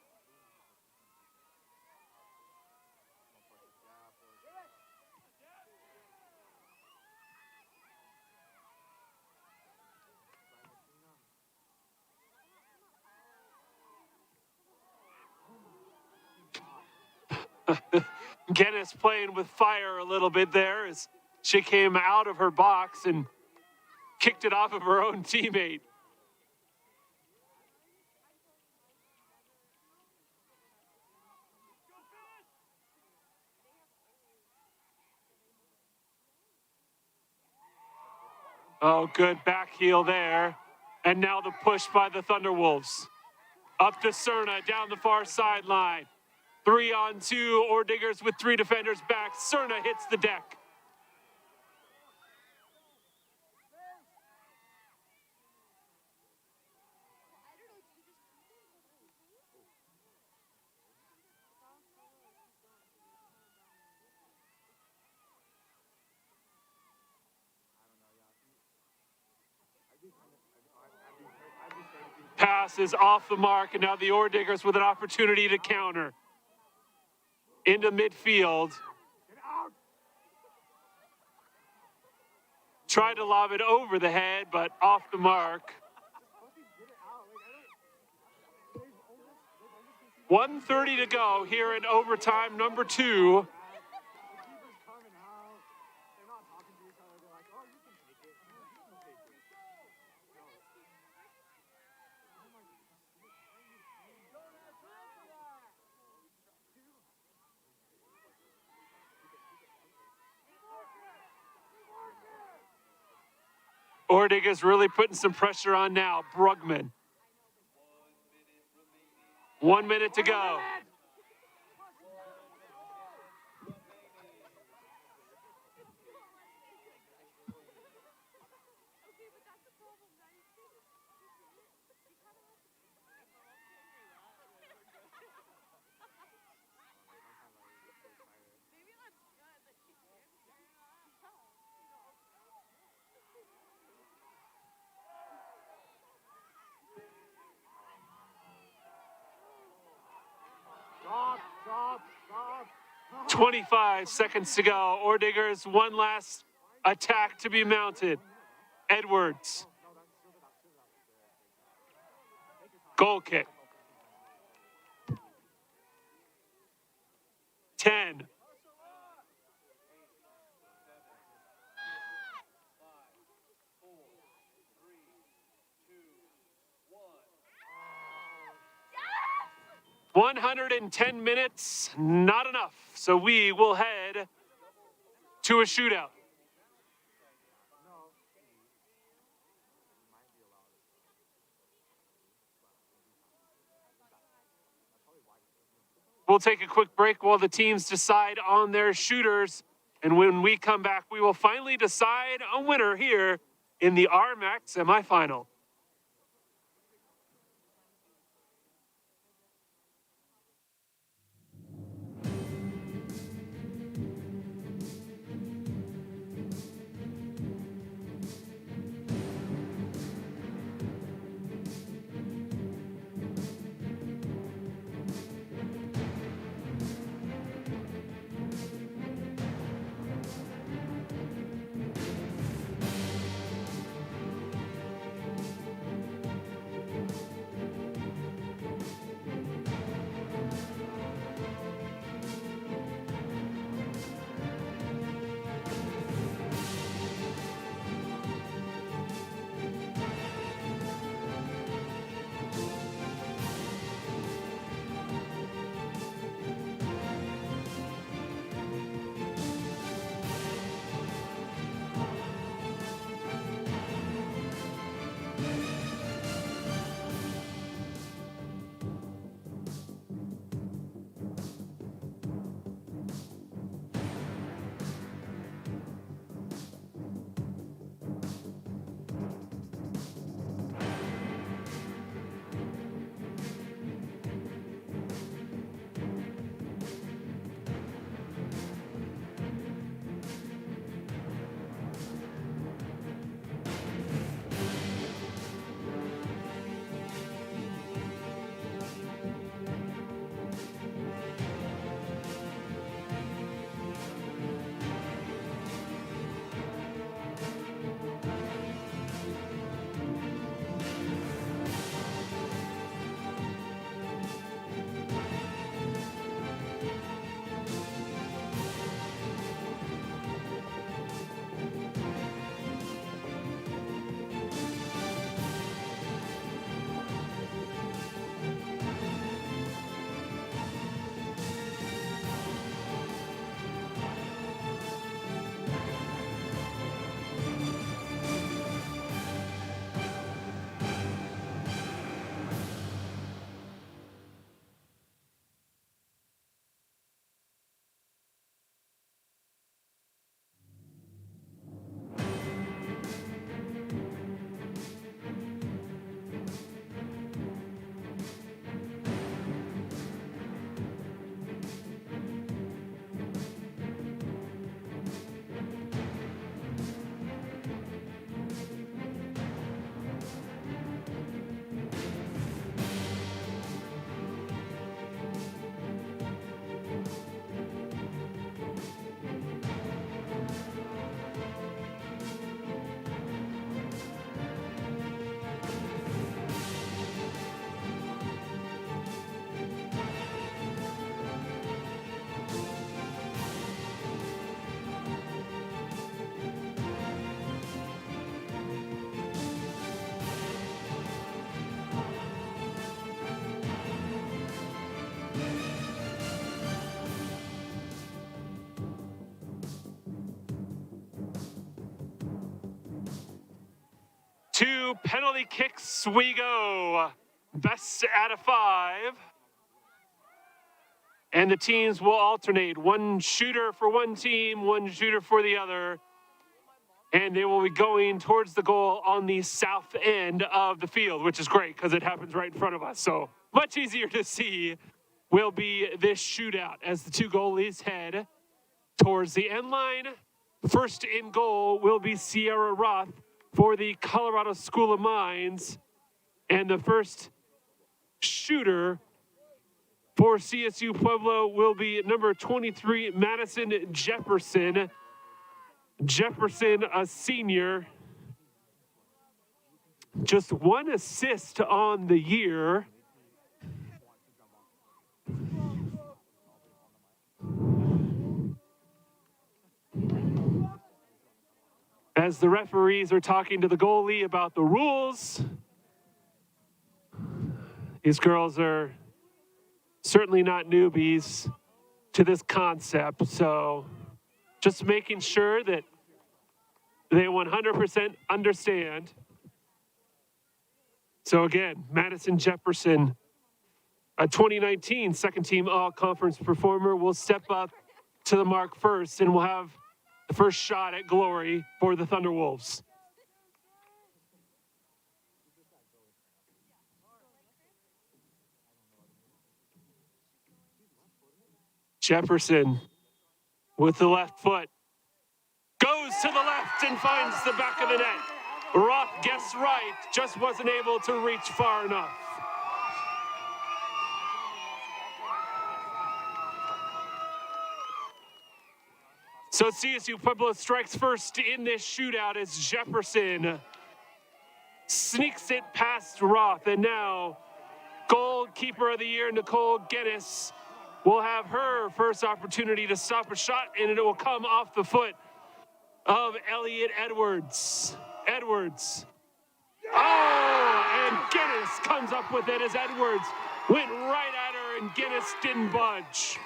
Geddes playing with fire a little bit there as she came out of her box and kicked it off of her own teammate. Oh, good back heel there. And now the push by the Thunderwolves. Up to Cerna, down the far sideline. 3-on-2, Orediggers with 3 defenders back. Cerna hits the deck. Pass is off the mark, and now the Orediggers with an opportunity to counter. Into midfield. Tried to lob it over the head, but off the mark. 1:30 to go here in overtime number 2. Ordiga's really putting some pressure on now. Brugman. 1 minute to go. Stop. 25 seconds to go. Ordiger's one last attack to be mounted. Edwards. Goal kick. 10. Yes! 110 minutes, not enough. So we will head to a shootout. We'll take a quick break while the teams decide on their shooters. And when we come back, we will finally decide a winner here in the RMAC semifinal. To penalty kicks we go. Best out of 5. And the teams will alternate. One shooter for one team, one shooter for the other. And they will be going towards the goal on the south end of the field, which is great because it happens right in front of us. So much easier to see will be this shootout as the two goalies head towards the end line. First in goal will be Sierra Roth for the Colorado School of Mines. And the first shooter for CSU Pueblo will be number 23, Madison Jefferson. Jefferson, a senior. Just 1 assist on the year. As the referees are talking to the goalie about the rules, these girls are certainly not newbies to this concept, so just making sure that they 100% understand. So again, Madison Jefferson, a 2019 second team all-conference performer, will step up to the mark first and will have the first shot at glory for the Thunderwolves. Jefferson with the left foot goes to the left and finds the back of the net. Roth guessed right, just wasn't able to reach far enough. So CSU Pueblo strikes first in this shootout as Jefferson sneaks it past Roth, and now goalkeeper of the year Nicole Guinness will have her first opportunity to stop a shot, and it will come off the foot of Elliot Edwards. Oh, and Guinness comes up with it as Edwards went right at her, and Guinness didn't budge.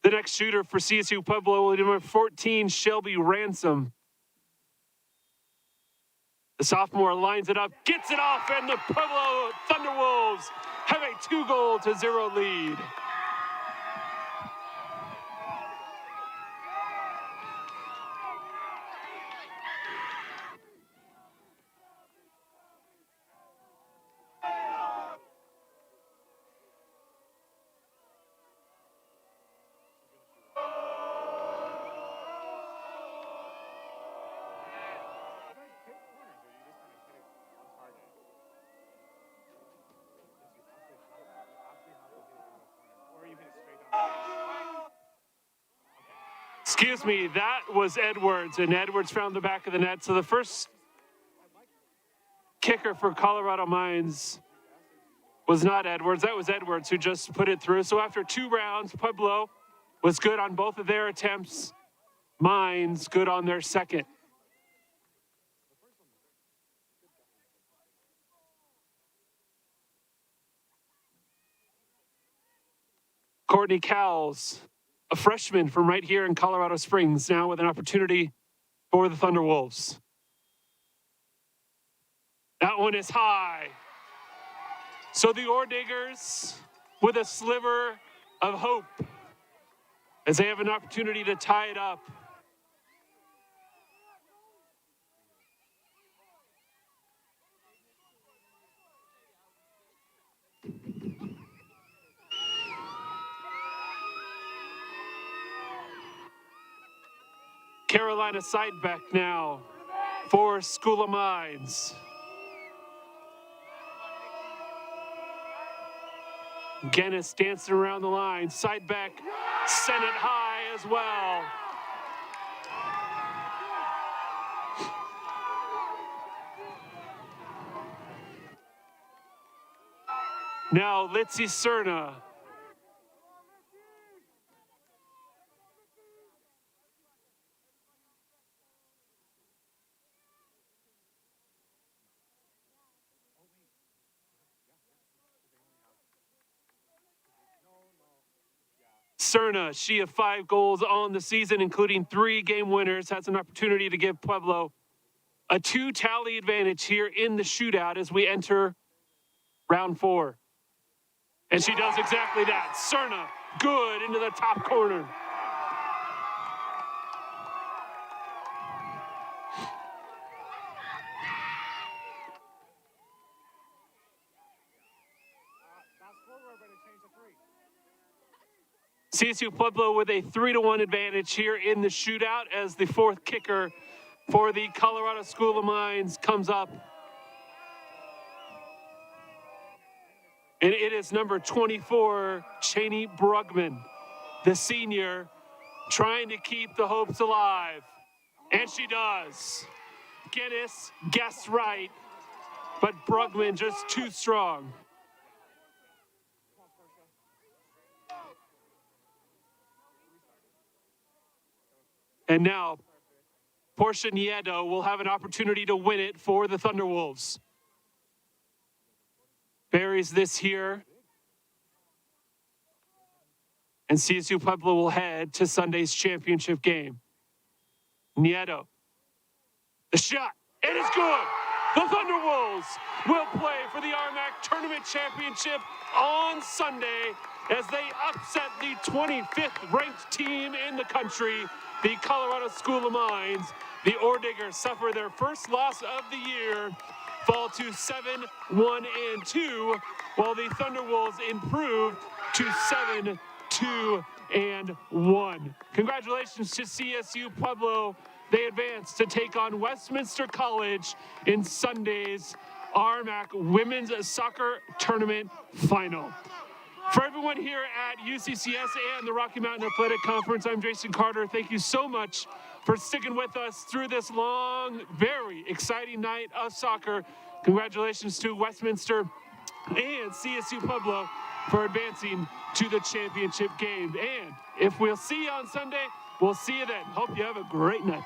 The next shooter for CSU Pueblo will be number 14, Shelby Ransom. The sophomore lines it up, gets it off, and the Pueblo Thunderwolves have a 2-0 lead. Excuse me, that was Edwards, and Edwards found the back of the net. So the first kicker for Colorado Mines was not Edwards. That was Edwards who just put it through. So after 2 rounds, Pueblo was good on both of their attempts. Mines good on their second. Courtney Cowles, a freshman from right here in Colorado Springs, now with an opportunity for the Thunderwolves. That one is high. So the Ore Diggers with a sliver of hope as they have an opportunity to tie it up. Carolina sideback now for School of Mines. Guinness dancing around the line. Sideback sent it high as well. Now, Litzy Cerna. Cerna, she have 5 goals on the season, including 3 game winners, has an opportunity to give Pueblo a 2-tally advantage here in the shootout as we enter round 4. And she does exactly that. Cerna, good into the top corner. CSU Pueblo with a 3-1 advantage here in the shootout as the 4th kicker for the Colorado School of Mines comes up. And it is number 24, Cheney Brugman, the senior, trying to keep the hopes alive. And she does. Guinness guessed right, but Brugman just too strong. And now, Portia Nieto will have an opportunity to win it for the Thunderwolves. Buries this here. And CSU Pueblo will head to Sunday's championship game. Nieto. The shot. It is good. The Thunderwolves will play for the RMAC Tournament Championship on Sunday as they upset the 25th ranked team in the country, the Colorado School of Mines. The Orediggers suffer their first loss of the year, fall to 7-1-2, while the Thunderwolves improve to 7-2-1. Congratulations to CSU Pueblo. They advance to take on Westminster College in Sunday's RMAC Women's Soccer Tournament Final. For everyone here at UCCS and the Rocky Mountain Athletic Conference, I'm Jason Carter. Thank you so much for sticking with us through this long, very exciting night of soccer. Congratulations to Westminster and CSU Pueblo for advancing to the championship game. And if we'll see you on Sunday, we'll see you then. Hope you have a great night.